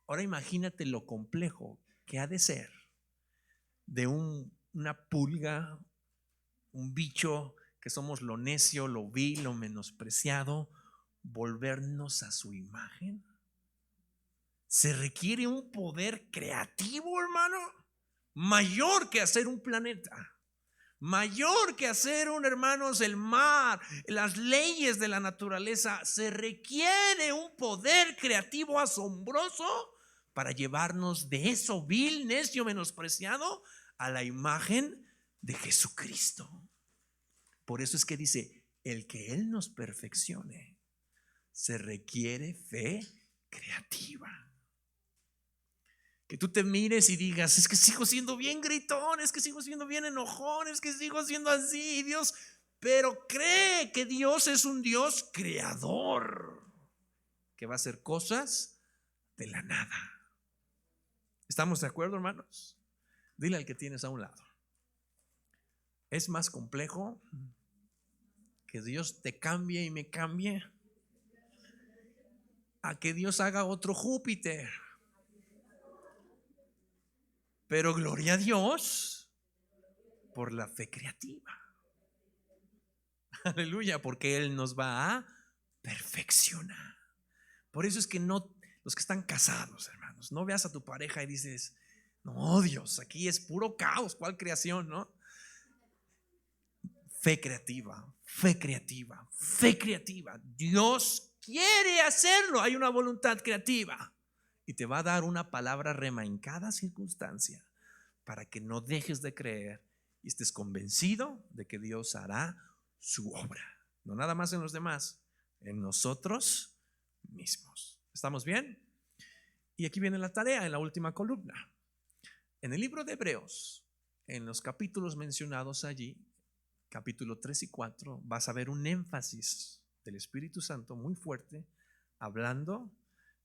Ahora imagínate lo complejo que ha de ser de una pulga, un bicho que somos lo necio, lo vil, lo menospreciado, volvernos a su imagen. Se requiere un poder creativo, hermano, mayor que hacer un planeta, mayor que hacer hermanos, el mar, las leyes de la naturaleza. Se requiere un poder creativo asombroso para llevarnos de eso vil, necio, menospreciado a la imagen de Jesucristo. Por eso es que dice, el que Él nos perfeccione, se requiere fe creativa. Que tú te mires y digas, es que sigo siendo bien gritón, es que sigo siendo bien enojón, es que sigo siendo así, Dios. Pero cree que Dios es un Dios creador, que va a hacer cosas de la nada. ¿Estamos de acuerdo, hermanos? Dile al que tienes a un lado, es más complejo que Dios te cambie y me cambie a que Dios haga otro Júpiter. Pero gloria a Dios por la fe creativa. Aleluya, porque Él nos va a perfeccionar. Por eso es que no, los que están casados, hermanos, no veas a tu pareja y dices, no, Dios, aquí es puro caos, ¿cuál creación, no? Fe creativa, fe creativa, fe creativa. Dios quiere hacerlo, hay una voluntad creativa. Y te va a dar una palabra rema en cada circunstancia para que no dejes de creer y estés convencido de que Dios hará su obra. No nada más en los demás, en nosotros mismos. ¿Estamos bien? Y aquí viene la tarea en la última columna. En el libro de Hebreos, en los capítulos mencionados allí, capítulo 3 y 4, vas a ver un énfasis del Espíritu Santo muy fuerte, hablando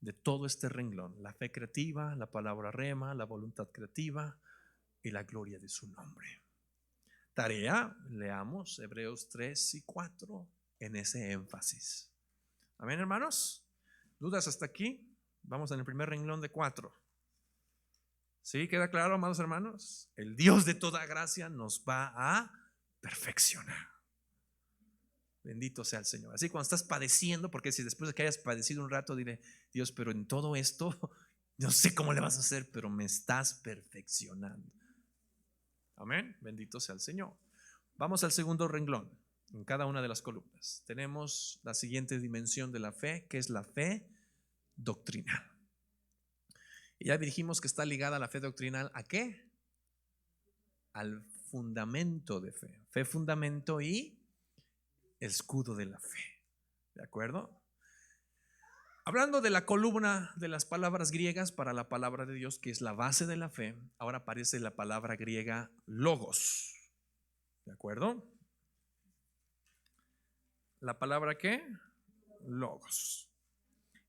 de todo este renglón: la fe creativa, la palabra rema, la voluntad creativa y la gloria de su nombre. Tarea, leamos Hebreos 3 y 4 en ese énfasis. Amén, hermanos. ¿Dudas hasta aquí? Vamos en el primer renglón de 4. ¿Sí? ¿Queda claro, amados hermanos? El Dios de toda gracia nos va a perfeccionar. Bendito sea el Señor. Así cuando estás padeciendo, porque si después de que hayas padecido un rato, dile, Dios, pero en todo esto no sé cómo le vas a hacer, pero me estás perfeccionando. Amén, bendito sea el Señor. Vamos al segundo renglón. En cada una de las columnas tenemos la siguiente dimensión de la fe, que es la fe doctrinal. Y ya dijimos que está ligada a la fe doctrinal ¿a qué? Al fundamento de fe. Fe, fundamento y escudo de la fe. ¿De acuerdo? Hablando de la columna de las palabras griegas para la palabra de Dios, que es la base de la fe, ahora aparece la palabra griega logos. ¿De acuerdo? ¿La palabra qué? Logos.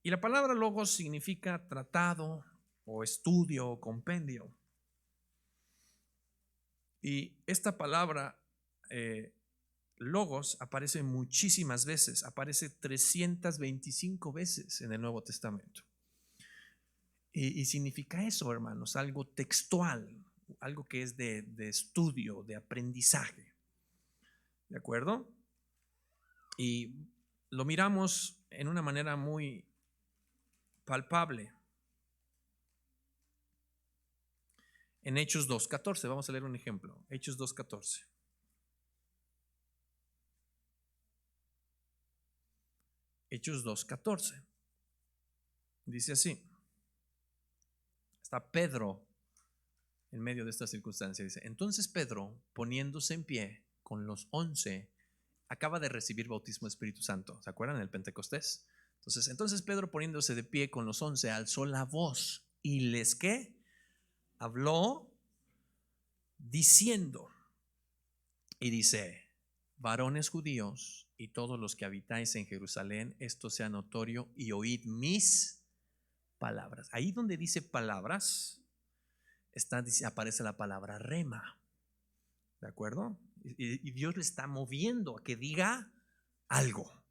Y la palabra logos significa tratado o estudio o compendio. Y esta palabra logos aparece muchísimas veces, aparece 325 veces en el Nuevo Testamento. Y significa eso, hermanos, algo textual, algo que es de estudio, de aprendizaje. ¿De acuerdo? Y lo miramos en una manera muy palpable en Hechos 2:14. Vamos a leer un ejemplo. Hechos 2:14. Hechos 2:14. Dice así. Está Pedro en medio de esta circunstancia. Dice, entonces Pedro, poniéndose en pie con los 11, acaba de recibir bautismo de Espíritu Santo. ¿Se acuerdan? El Pentecostés. Entonces Pedro, poniéndose de pie con los 11, alzó la voz y les ¿qué? habló diciendo, y dice: varones judíos y todos los que habitáis en Jerusalén, esto sea notorio y oíd mis palabras. Ahí donde dice palabras aparece la palabra rema, ¿de acuerdo? Y Dios le está moviendo a que diga algo,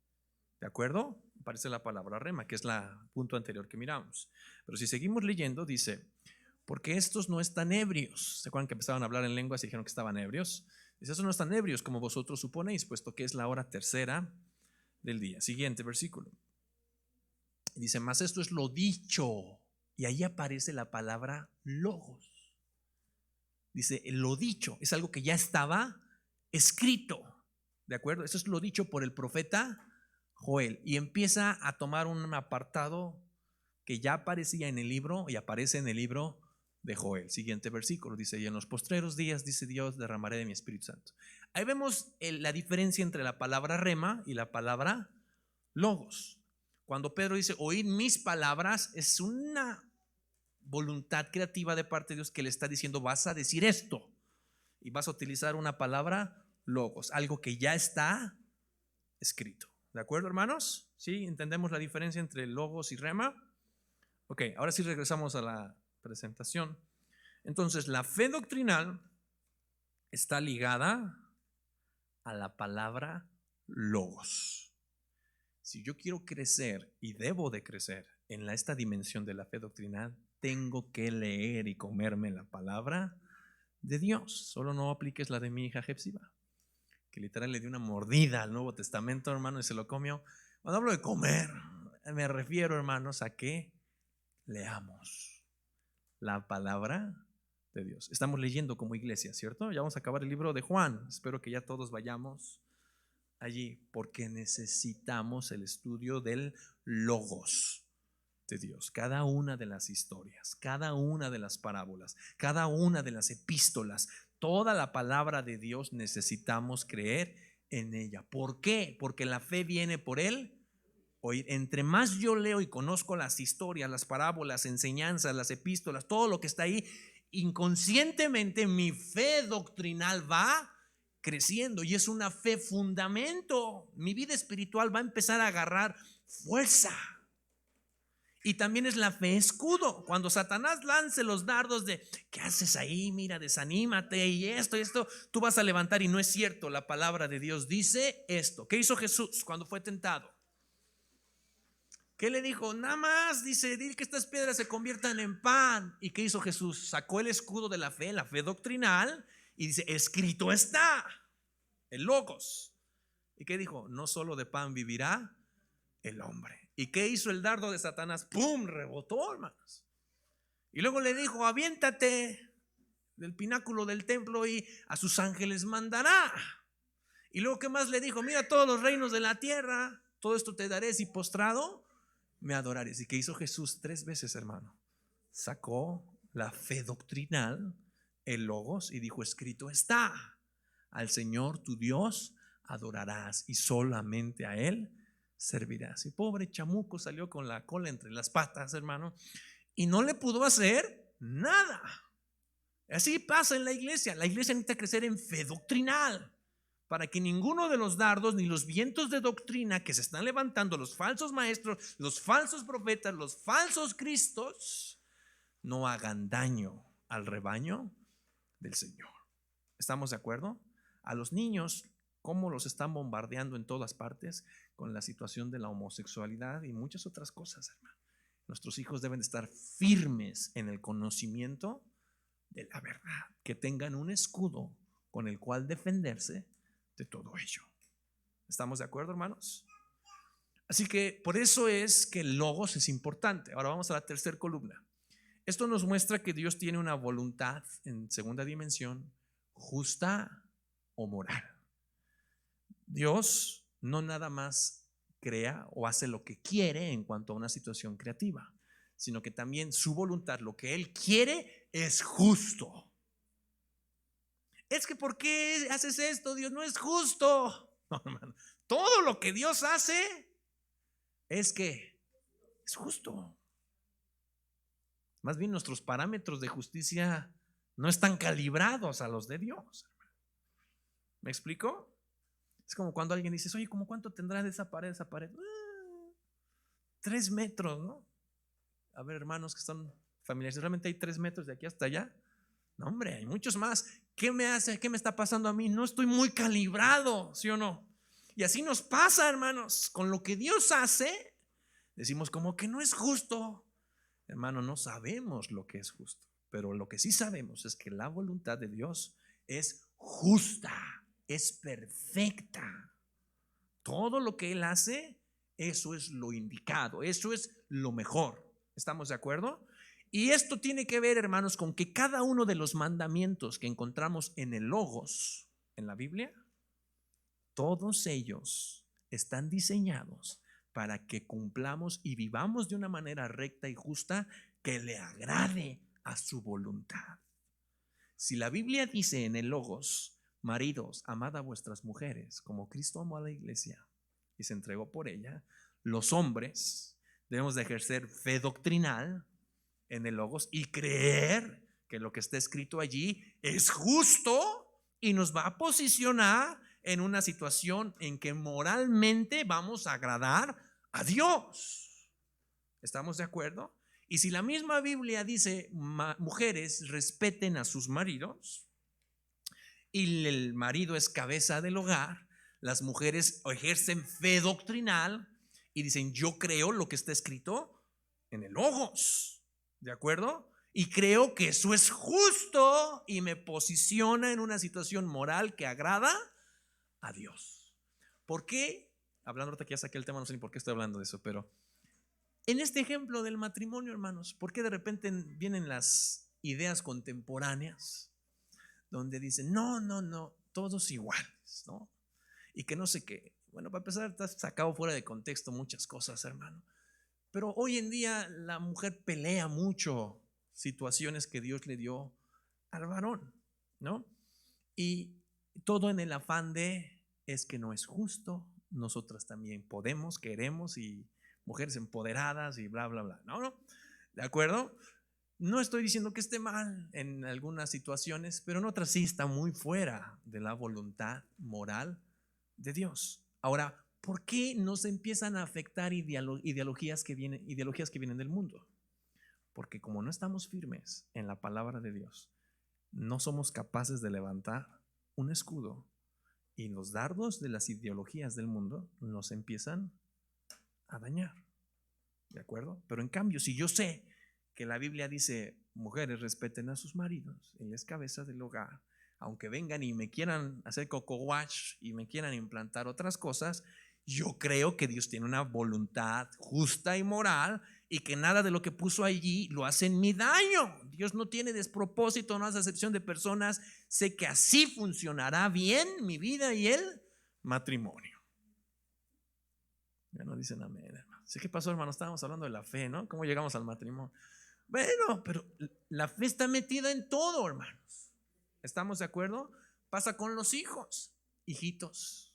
¿de acuerdo? Aparece la palabra rema, que es el punto anterior que miramos. Pero si seguimos leyendo, dice: porque estos no están ebrios. ¿Se acuerdan que empezaron a hablar en lenguas y dijeron que estaban ebrios? Dice: estos no están ebrios como vosotros suponéis, puesto que es la hora tercera del día. Siguiente versículo. Dice: mas esto es lo dicho. Y ahí aparece la palabra logos. Dice: lo dicho es algo que ya estaba escrito, ¿de acuerdo? Eso es lo dicho por el profeta Joel. Y empieza a tomar un apartado que ya aparecía en el libro y aparece en el libro de Joel. Siguiente versículo, dice: y en los postreros días, dice Dios, derramaré de mi Espíritu Santo. Ahí vemos la diferencia entre la palabra rema y la palabra logos. Cuando Pedro dice: oíd mis palabras, es una voluntad creativa de parte de Dios que le está diciendo: vas a decir esto y vas a utilizar una palabra logos, algo que ya está escrito. ¿De acuerdo, hermanos? ¿Sí? ¿Entendemos la diferencia entre logos y rema? Ok, ahora sí regresamos a la presentación. Entonces, la fe doctrinal está ligada a la palabra logos. Si yo quiero crecer y debo de crecer en esta dimensión de la fe doctrinal, tengo que leer y comerme la palabra de Dios. Solo no apliques la de mi hija Jepsiba, que literal le dio una mordida al Nuevo Testamento, hermano, y se lo comió. Cuando hablo de comer, me refiero, hermanos, a que leamos la palabra de Dios. Estamos leyendo como iglesia, ¿cierto? Ya vamos a acabar el libro de Juan. Espero que ya todos vayamos allí, porque necesitamos el estudio del logos de Dios. Cada una de las historias, cada una de las parábolas, cada una de las epístolas, toda la palabra de Dios necesitamos creer en ella. ¿Por qué? Porque la fe viene por él oír. Entre más yo leo y conozco las historias, las parábolas, enseñanzas, las epístolas, todo lo que está ahí, inconscientemente mi fe doctrinal va creciendo, y es una fe fundamento. Mi vida espiritual va a empezar a agarrar fuerza. Y también es la fe escudo. Cuando Satanás lance los dardos de ¿qué haces ahí? Mira, desanímate y esto, tú vas a levantar, y no es cierto. La palabra de Dios dice esto. ¿Qué hizo Jesús cuando fue tentado? ¿Qué le dijo? Nada más, dice, di que estas piedras se conviertan en pan. ¿Y qué hizo Jesús? Sacó el escudo de la fe doctrinal, y dice: escrito está, el logos. ¿Y qué dijo? No solo de pan vivirá el hombre. ¿Y qué hizo el dardo de Satanás? ¡Pum! Rebotó, hermanos. Y luego le dijo: aviéntate del pináculo del templo y a sus ángeles mandará. Y luego, ¿qué más le dijo? Mira, todos los reinos de la tierra, todo esto te daré si postrado me adorares. ¿Y qué hizo Jesús? 3 veces, hermano. Sacó la fe doctrinal, el logos, y dijo: escrito está, al Señor tu Dios adorarás y solamente a Él servirás. Y pobre chamuco salió con la cola entre las patas, hermano, y no le pudo hacer nada. Así pasa en la iglesia. La iglesia necesita crecer en fe doctrinal, para que ninguno de los dardos ni los vientos de doctrina que se están levantando, los falsos maestros, los falsos profetas, los falsos cristos, no hagan daño al rebaño del Señor. ¿Estamos de acuerdo? A los niños, cómo los están bombardeando en todas partes con la situación de la homosexualidad y muchas otras cosas, hermano. Nuestros hijos deben estar firmes en el conocimiento de la verdad, que tengan un escudo con el cual defenderse de todo ello. ¿Estamos de acuerdo, hermanos? Así que por eso es que el logos es importante. Ahora vamos a la tercera columna. Esto nos muestra que Dios tiene una voluntad en segunda dimensión, justa o moral. Dios no nada más crea o hace lo que quiere en cuanto a una situación creativa, sino que también su voluntad, lo que Él quiere, es justo. Es que ¿por qué haces esto? Dios no es justo. No, hermano. Todo lo que Dios hace es que es justo. Más bien nuestros parámetros de justicia no están calibrados a los de Dios. ¿Me explico? Es como cuando alguien dice, oye, ¿cómo cuánto tendrá de esa pared? 3 metros, ¿no? A ver, hermanos que están familiares, ¿realmente hay 3 metros de aquí hasta allá? No, hombre, hay muchos más. ¿Qué me hace? ¿Qué me está pasando a mí? No estoy muy calibrado, ¿sí o no? Y así nos pasa, hermanos, con lo que Dios hace. Decimos como que no es justo. Hermano, no sabemos lo que es justo, pero lo que sí sabemos es que la voluntad de Dios es justa, es perfecta. Todo lo que Él hace, eso es lo indicado, eso es lo mejor. ¿Estamos de acuerdo? Y esto tiene que ver, hermanos, con que cada uno de los mandamientos que encontramos en el Logos, en la Biblia, todos ellos están diseñados para que cumplamos y vivamos de una manera recta y justa que le agrade a su voluntad. Si la Biblia dice en el Logos, maridos, amad a vuestras mujeres como Cristo amó a la iglesia y se entregó por ella, los hombres debemos de ejercer fe doctrinal en el Logos y creer que lo que está escrito allí es justo y nos va a posicionar en una situación en que moralmente vamos a agradar a Dios. ¿Estamos de acuerdo? Y si la misma Biblia dice, mujeres respeten a sus maridos y el marido es cabeza del hogar, las mujeres ejercen fe doctrinal y dicen, yo creo lo que está escrito en el Logos, ¿de acuerdo? Y creo que eso es justo y me posiciona en una situación moral que agrada a Dios. ¿Por qué? Hablando ahorita que ya saqué el tema, no sé ni por qué estoy hablando de eso, pero en este ejemplo del matrimonio, hermanos, ¿por qué de repente vienen las ideas contemporáneas donde dicen, no, todos iguales, ¿no? Y que no sé qué. Bueno, para empezar, está sacado fuera de contexto muchas cosas, hermano. Pero hoy en día la mujer pelea mucho situaciones que Dios le dio al varón, ¿no? Y todo en el afán de es que no es justo, nosotras también podemos, queremos y mujeres empoderadas y bla, bla, bla. No, ¿de acuerdo? No estoy diciendo que esté mal en algunas situaciones, pero en otras sí está muy fuera de la voluntad moral de Dios. Ahora, ¿por qué nos empiezan a afectar ideologías que vienen del mundo? Porque como no estamos firmes en la palabra de Dios, no somos capaces de levantar un escudo y los dardos de las ideologías del mundo nos empiezan a dañar. ¿De acuerdo? Pero en cambio, si yo sé que la Biblia dice, mujeres respeten a sus maridos, él es cabeza del hogar, aunque vengan y me quieran hacer coco wash y me quieran implantar otras cosas, yo creo que Dios tiene una voluntad justa y moral y que nada de lo que puso allí lo hace en mi daño. Dios no tiene despropósito, no hace acepción de personas. Sé que así funcionará bien mi vida y el matrimonio. Ya no dicen amén, hermano. Sé qué pasó, hermano. Estábamos hablando de la fe, ¿no? ¿Cómo llegamos al matrimonio? Bueno, pero la fe está metida en todo, hermanos. ¿Estamos de acuerdo? Pasa con los hijos. Hijitos,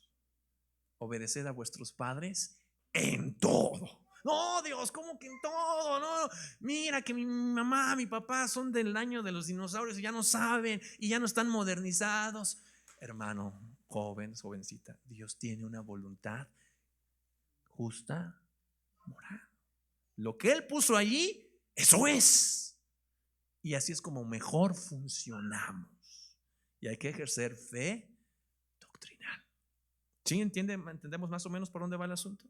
obedeced a vuestros padres en todo. No, Dios, ¿cómo que en todo? No, mira que mi mamá, mi papá son del año de los dinosaurios y ya no saben y ya no están modernizados. Hermano, joven, jovencita, Dios tiene una voluntad justa, moral. Lo que Él puso allí, eso es. Y así es como mejor funcionamos. Y hay que ejercer fe doctrinal. ¿Sí entendemos más o menos por dónde va el asunto?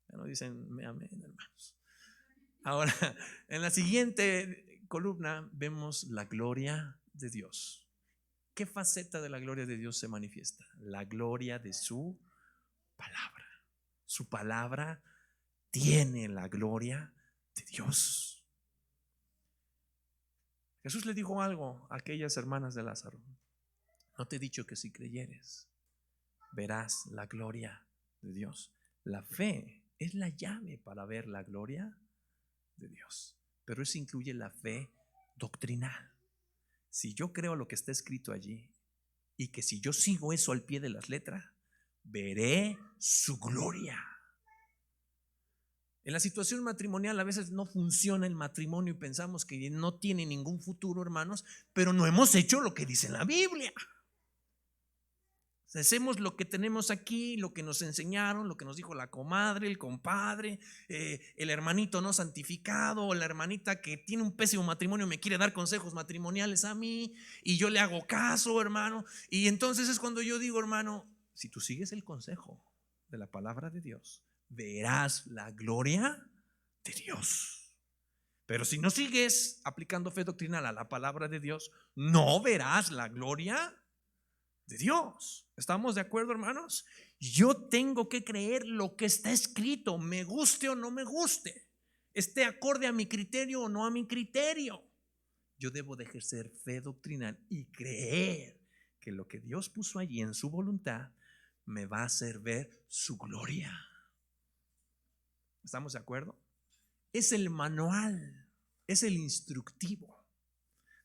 Ya no dicen amén, hermanos. Ahora, en la siguiente columna vemos la gloria de Dios. ¿Qué faceta de la gloria de Dios se manifiesta? La gloria de su palabra. Su palabra tiene la gloria de Dios. Jesús le dijo algo a aquellas hermanas de Lázaro. No te he dicho que si creyeres verás la gloria de Dios. La fe es la llave para ver la gloria de Dios, pero eso incluye la fe doctrinal. Si yo creo lo que está escrito allí y que si yo sigo eso al pie de las letras, veré su gloria. En la situación matrimonial a veces no funciona el matrimonio y pensamos que no tiene ningún futuro, hermanos, pero no hemos hecho lo que dice la Biblia. Hacemos lo que tenemos aquí, lo que nos enseñaron, lo que nos dijo la comadre, el compadre, el hermanito no santificado, o la hermanita que tiene un pésimo matrimonio me quiere dar consejos matrimoniales a mí y yo le hago caso, hermano. Y entonces es cuando yo digo, hermano, si tú sigues el consejo de la palabra de Dios, verás la gloria de Dios. Pero si no sigues aplicando fe doctrinal a la palabra de Dios, no verás la gloria de Dios. ¿Estamos de acuerdo, hermanos? Yo tengo que creer lo que está escrito, me guste o no me guste, esté acorde a mi criterio o no a mi criterio. Yo debo de ejercer fe doctrinal y creer que lo que Dios puso allí en su voluntad me va a hacer ver su gloria. ¿Estamos de acuerdo? Es el manual, es el instructivo.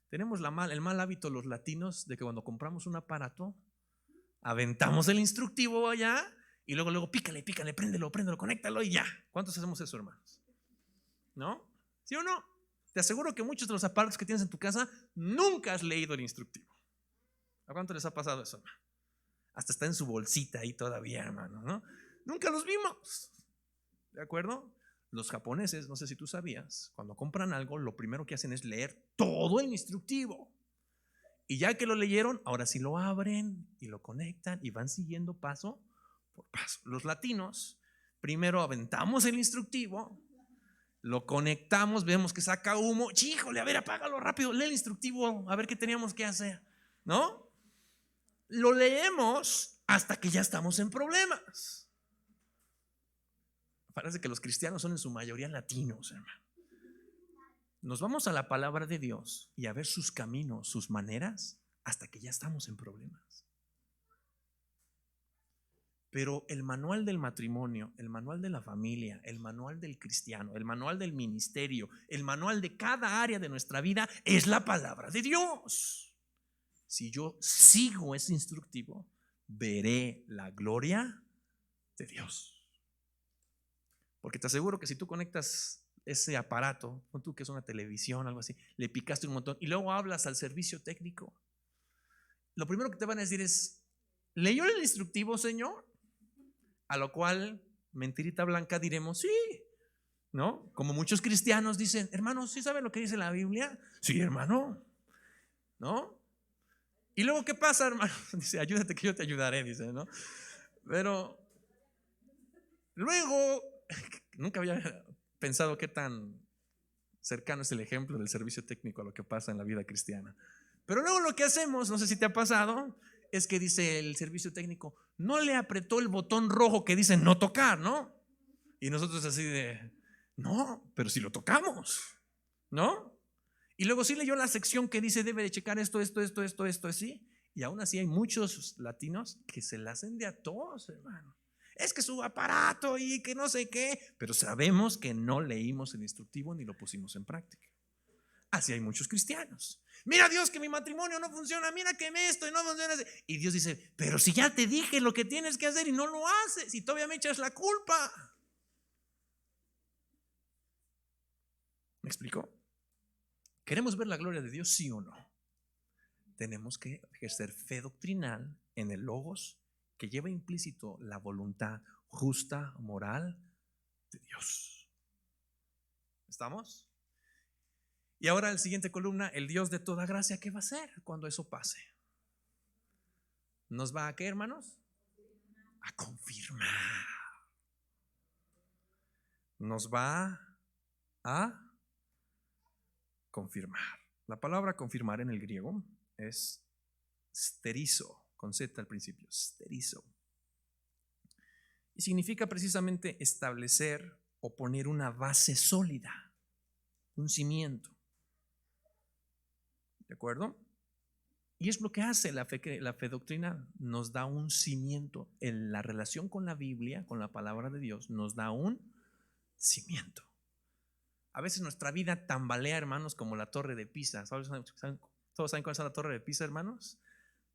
Tenemos el mal hábito los latinos de que cuando compramos un aparato aventamos el instructivo allá y luego pícale, préndelo, conéctalo y ya. ¿Cuántos hacemos eso, hermanos? ¿No? ¿Sí o no? Te aseguro que muchos de los aparatos que tienes en tu casa nunca has leído el instructivo. ¿A cuánto les ha pasado eso, hermano? Hasta está en su bolsita ahí todavía, hermano, ¿no? Nunca los vimos. ¿De acuerdo? Los japoneses, no sé si tú sabías, cuando compran algo, lo primero que hacen es leer todo el instructivo. Y ya que lo leyeron, ahora sí lo abren y lo conectan y van siguiendo paso por paso. Los latinos, primero aventamos el instructivo, lo conectamos, vemos que saca humo. Híjole, a ver, apágalo rápido, lee el instructivo, a ver qué teníamos que hacer, ¿no? Lo leemos hasta que ya estamos en problemas. Parece que los cristianos son en su mayoría latinos, hermano. Nos vamos a la palabra de Dios y a ver sus caminos, sus maneras, hasta que ya estamos en problemas. Pero el manual del matrimonio, el manual de la familia, el manual del cristiano, el manual del ministerio, el manual de cada área de nuestra vida es la palabra de Dios. Si yo sigo ese instructivo, veré la gloria de Dios. Porque te aseguro que si tú conectas ese aparato, pon tú que es una televisión, algo así, le picaste un montón y luego hablas al servicio técnico, lo primero que te van a decir es: ¿leyó el instructivo, señor? A lo cual, mentirita blanca, diremos sí, ¿no? Como muchos cristianos dicen: hermano, ¿sí sabe lo que dice la Biblia? Sí, hermano, ¿no? Y luego, ¿qué pasa, hermano? Dice: ayúdate que yo te ayudaré, dice, ¿no? Pero luego, nunca había pensado qué tan cercano es el ejemplo del servicio técnico a lo que pasa en la vida cristiana. Pero luego lo que hacemos, no sé si te ha pasado, es que dice el servicio técnico: no le apretó el botón rojo que dice no tocar, ¿no? Y nosotros así de: no, pero si lo tocamos, ¿no? Y luego sí leyó la sección que dice debe de checar esto, así. Y aún así hay muchos latinos que se la hacen de a todos, hermano. Es que su aparato y que no sé qué, pero sabemos que no leímos el instructivo ni lo pusimos en práctica. Así hay muchos cristianos. Mira, Dios, que mi matrimonio no funciona, mira que esto y no funciona. Y Dios dice: pero si ya te dije lo que tienes que hacer y no lo haces, y todavía me echas la culpa. ¿Me explicó? ¿Queremos ver la gloria de Dios, sí o no? Tenemos que ejercer fe doctrinal en el logos que lleva implícito la voluntad justa, moral de Dios. ¿Estamos? Y ahora la siguiente columna: el Dios de toda gracia. ¿Qué va a hacer cuando eso pase? ¿Nos va a qué, hermanos? A confirmar. Nos va a confirmar. La palabra confirmar en el griego es sterizo, con Z al principio, sterizo. Y significa precisamente establecer o poner una base sólida, un cimiento. ¿De acuerdo? Y es lo que hace la fe doctrinal. Nos da un cimiento en la relación con la Biblia, con la palabra de Dios. Nos da un cimiento. A veces nuestra vida tambalea, hermanos, como la torre de Pisa. ¿Todos saben cuál es la torre de Pisa, hermanos?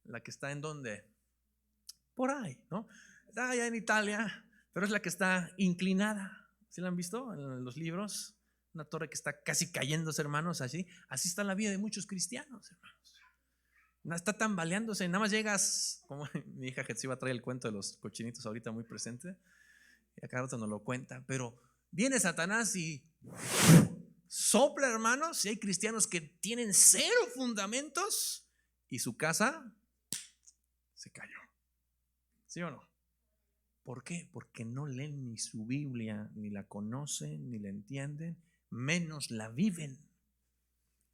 La que está en donde, por ahí, ¿no? Está allá en Italia, pero es la que está inclinada. ¿Sí la han visto en los libros? Una torre que está casi cayéndose, hermanos, así. Así está la vida de muchos cristianos, hermanos. No está tambaleándose, nada más llegas, como mi hija Jetsi va a traer el cuento de los cochinitos ahorita muy presente, y acá rato nos lo cuenta, pero viene Satanás y sopla, hermanos, y hay cristianos que tienen cero fundamentos y su casa se cayó. ¿Sí o no? ¿Por qué? Porque no leen ni su Biblia, ni la conocen, ni la entienden, menos la viven.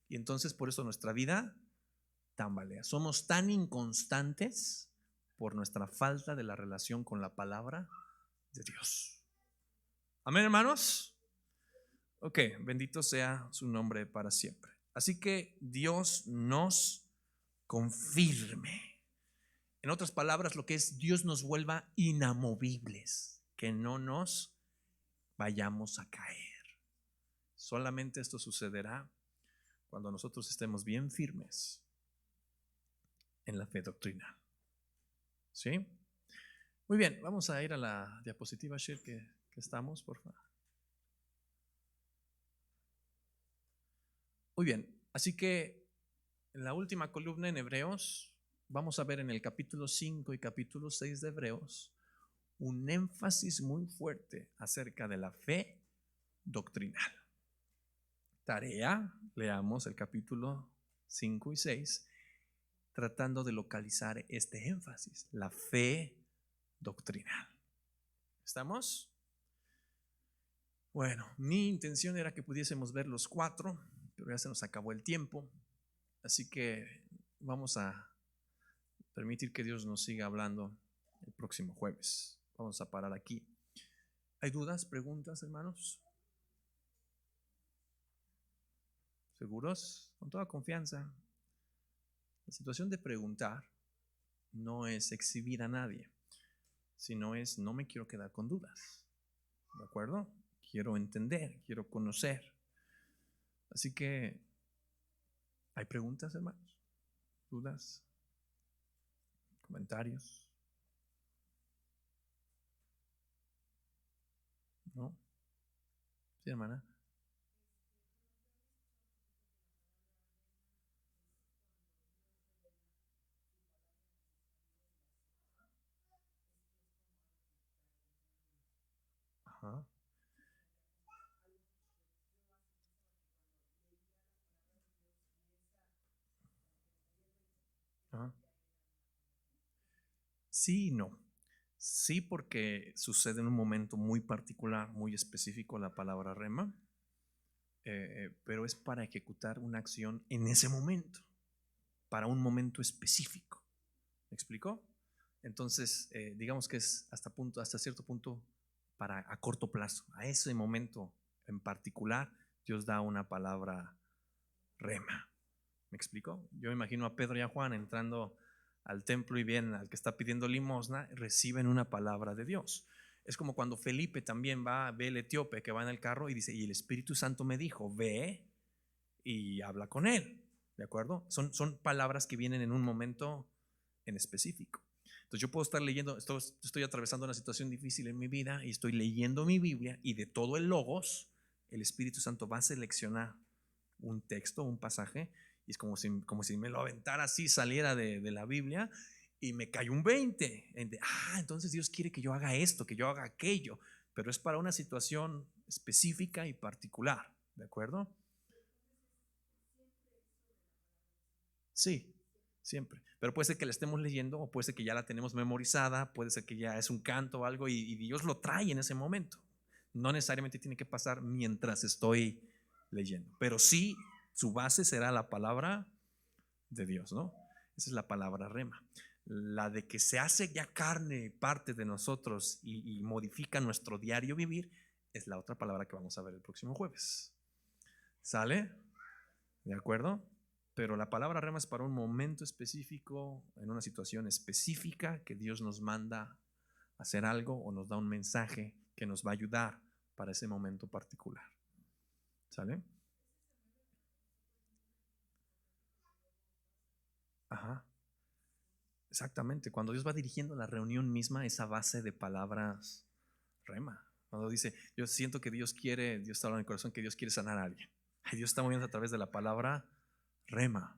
Y entonces por eso nuestra vida tambalea. Somos tan inconstantes por nuestra falta de la relación con la palabra de Dios. Amén, hermanos. Ok, bendito sea su nombre para siempre. Así que Dios nos confirme. En otras palabras, lo que es Dios nos vuelva inamovibles, que no nos vayamos a caer. Solamente esto sucederá cuando nosotros estemos bien firmes en la fe doctrinal. ¿Sí? Muy bien, vamos a ir a la diapositiva, Shir, que estamos, por favor. Muy bien, así que en la última columna en Hebreos, vamos a ver en el capítulo 5 y capítulo 6 de Hebreos un énfasis muy fuerte acerca de la fe doctrinal. Tarea, leamos el capítulo 5 y 6, tratando de localizar este énfasis, la fe doctrinal. ¿Estamos? Bueno, mi intención era que pudiésemos ver los 4, pero ya se nos acabó el tiempo, así que vamos a permitir que Dios nos siga hablando el próximo jueves. Vamos a parar aquí. ¿Hay dudas, preguntas, hermanos? ¿Seguros? Con toda confianza. La situación de preguntar no es exhibir a nadie, sino es no me quiero quedar con dudas. ¿De acuerdo? Quiero entender, quiero conocer. Así que, ¿hay preguntas, hermanos? ¿Dudas? ¿Comentarios? ¿No? Sí, hermana. Ajá. Ajá. Sí y no. Sí, porque sucede en un momento muy particular, muy específico la palabra rema, pero es para ejecutar una acción en ese momento, para un momento específico. ¿Me explicó? Entonces, digamos que es hasta cierto punto para a corto plazo. A ese momento en particular, Dios da una palabra rema. ¿Me explico? Yo me imagino a Pedro y a Juan entrando al templo y bien al que está pidiendo limosna, reciben una palabra de Dios. Es como cuando Felipe también ve el etíope que va en el carro y dice, y el Espíritu Santo me dijo, ve y habla con él. ¿De acuerdo? Son palabras que vienen en un momento en específico. Entonces yo puedo estar leyendo, estoy atravesando una situación difícil en mi vida y estoy leyendo mi Biblia y de todo el logos, el Espíritu Santo va a seleccionar un texto, un pasaje, y es como si me lo aventara así, saliera de la Biblia y me cayó un 20. Entonces Dios quiere que yo haga esto, que yo haga aquello, pero es para una situación específica y particular, ¿de acuerdo? Sí, siempre. Pero puede ser que la estemos leyendo o puede ser que ya la tenemos memorizada, puede ser que ya es un canto o algo y Dios lo trae en ese momento. No necesariamente tiene que pasar mientras estoy leyendo, pero sí su base será la palabra de Dios, ¿no? Esa es la palabra rema. La de que se hace ya carne, parte de nosotros y modifica nuestro diario vivir, es la otra palabra que vamos a ver el próximo jueves. ¿Sale? ¿De acuerdo? Pero la palabra rema es para un momento específico, en una situación específica que Dios nos manda a hacer algo o nos da un mensaje que nos va a ayudar para ese momento particular. ¿Sale? Ajá. Exactamente. Cuando Dios va dirigiendo la reunión misma, esa base de palabras rema. Cuando dice, yo siento que Dios está hablando en el corazón que Dios quiere sanar a alguien. Ay, Dios está moviendo a través de la palabra rema,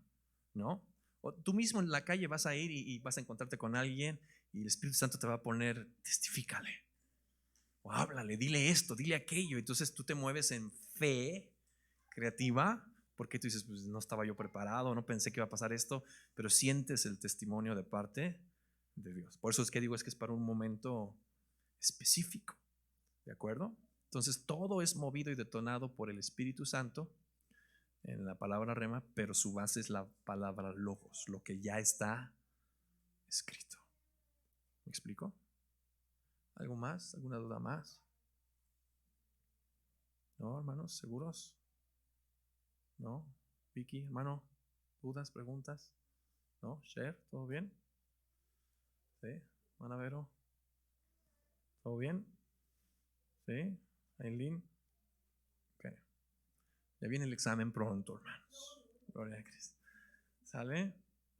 ¿no? O tú mismo en la calle vas a ir y vas a encontrarte con alguien y el Espíritu Santo te va a poner, testifícale, o háblale, dile esto, dile aquello. Entonces tú te mueves en fe creativa, porque tú dices, pues no estaba yo preparado, no pensé que iba a pasar esto, pero sientes el testimonio de parte de Dios. Por eso es que digo, es que es para un momento específico, ¿de acuerdo? Entonces todo es movido y detonado por el Espíritu Santo en la palabra rema, pero su base es la palabra logos, lo que ya está escrito. ¿Me explico? ¿Algo más? ¿Alguna duda más? ¿No, hermanos? ¿Seguros? ¿No? Vicky, hermano, ¿dudas, preguntas? ¿No? ¿Cher? ¿Todo bien? ¿Sí? ¿Hermana Vero? ¿Todo bien? ¿Sí? ¿Aileen? Ok. Ya viene el examen pronto, hermanos. Gloria a Cristo. ¿Sale?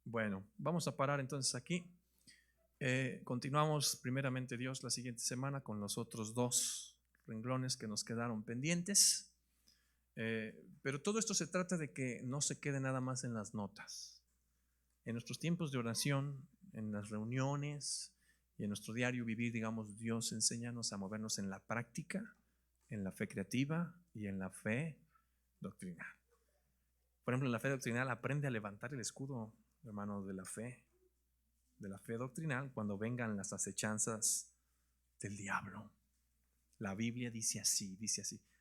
Bueno, vamos a parar entonces aquí. Continuamos primeramente Dios la siguiente semana con los otros 2 renglones que nos quedaron pendientes. Pero todo esto se trata de que no se quede nada más en las notas. En nuestros tiempos de oración, en las reuniones y en nuestro diario vivir, digamos, Dios enséñanos a movernos en la práctica, en la fe creativa y en la fe doctrinal. Por ejemplo, en la fe doctrinal aprende a levantar el escudo, hermano, de la fe doctrinal cuando vengan las acechanzas del diablo. La Biblia dice así.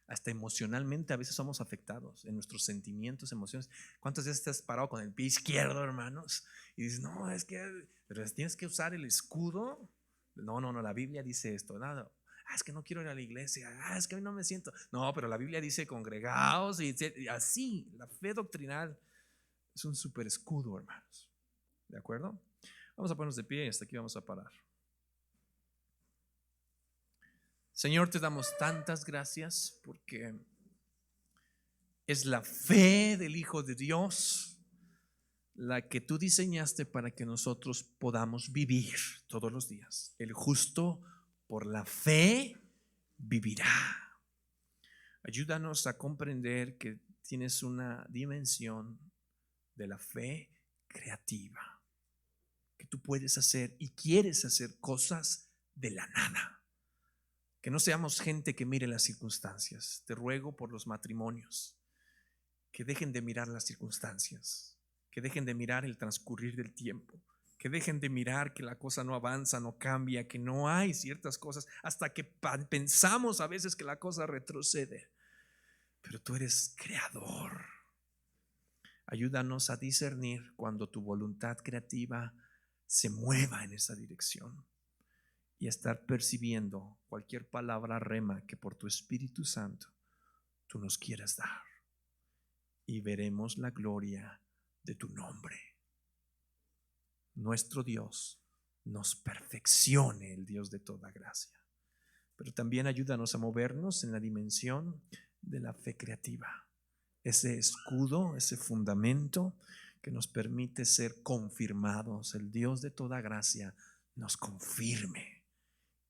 Hasta emocionalmente a veces somos afectados en nuestros sentimientos, emociones. ¿Cuántas veces te has parado con el pie izquierdo, hermanos? Y dices, no, es que pero tienes que usar el escudo. No, la Biblia dice esto. Nada. Es que no quiero ir a la iglesia. Es que hoy no me siento. No, pero la Biblia dice congregaos y así. La fe doctrinal es un super escudo, hermanos. ¿De acuerdo? Vamos a ponernos de pie y hasta aquí vamos a parar. Señor, te damos tantas gracias porque es la fe del Hijo de Dios la que tú diseñaste para que nosotros podamos vivir todos los días. El justo por la fe vivirá. Ayúdanos a comprender que tienes una dimensión de la fe creativa, que tú puedes hacer y quieres hacer cosas de la nada. Que no seamos gente que mire las circunstancias. Te ruego por los matrimonios que dejen de mirar las circunstancias, que dejen de mirar el transcurrir del tiempo, que dejen de mirar que la cosa no avanza, no cambia, que no hay ciertas cosas, hasta que pensamos a veces que la cosa retrocede. Pero tú eres creador. Ayúdanos a discernir cuando tu voluntad creativa se mueva en esa dirección y a estar percibiendo cualquier palabra rema que por tu Espíritu Santo tú nos quieras dar, y veremos la gloria de tu nombre. Nuestro Dios nos perfeccione, el Dios de toda gracia. Pero también ayúdanos a movernos en la dimensión de la fe creativa, ese escudo, ese fundamento que nos permite ser confirmados. El Dios de toda gracia nos confirme,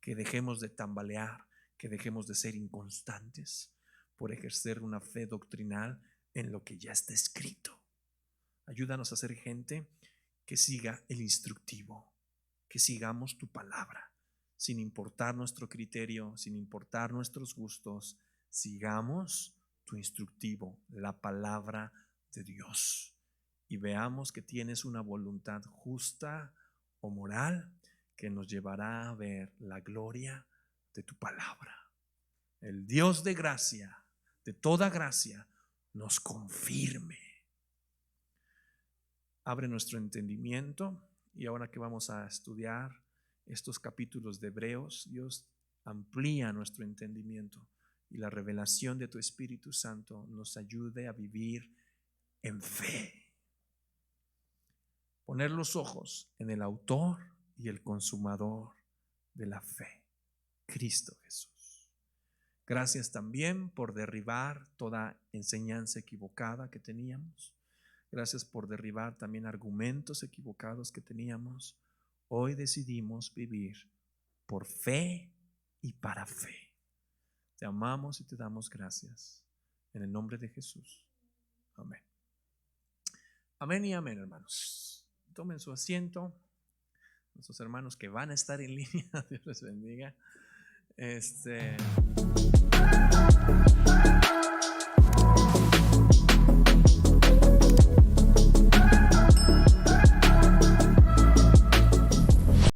que dejemos de tambalear, que dejemos de ser inconstantes por ejercer una fe doctrinal en lo que ya está escrito. Ayúdanos a ser gente que siga el instructivo, que sigamos tu palabra, sin importar nuestro criterio, sin importar nuestros gustos. Sigamos tu instructivo, la palabra de Dios, y veamos que tienes una voluntad justa o moral que nos llevará a ver la gloria de tu palabra. El Dios de gracia, de toda gracia, nos confirme. Abre nuestro entendimiento, y ahora que vamos a estudiar estos capítulos de Hebreos, Dios amplía nuestro entendimiento y la revelación de tu Espíritu Santo nos ayude a vivir en fe. Poner los ojos en el autor y el consumador de la fe, Cristo Jesús. Gracias también por derribar toda enseñanza equivocada que teníamos. Gracias por derribar también argumentos equivocados que teníamos. Hoy decidimos vivir por fe y para fe. Te amamos y te damos gracias. En el nombre de Jesús. Amén. Amén y amén, hermanos. Tomen su asiento. Nuestros hermanos que van a estar en línea, Dios les bendiga.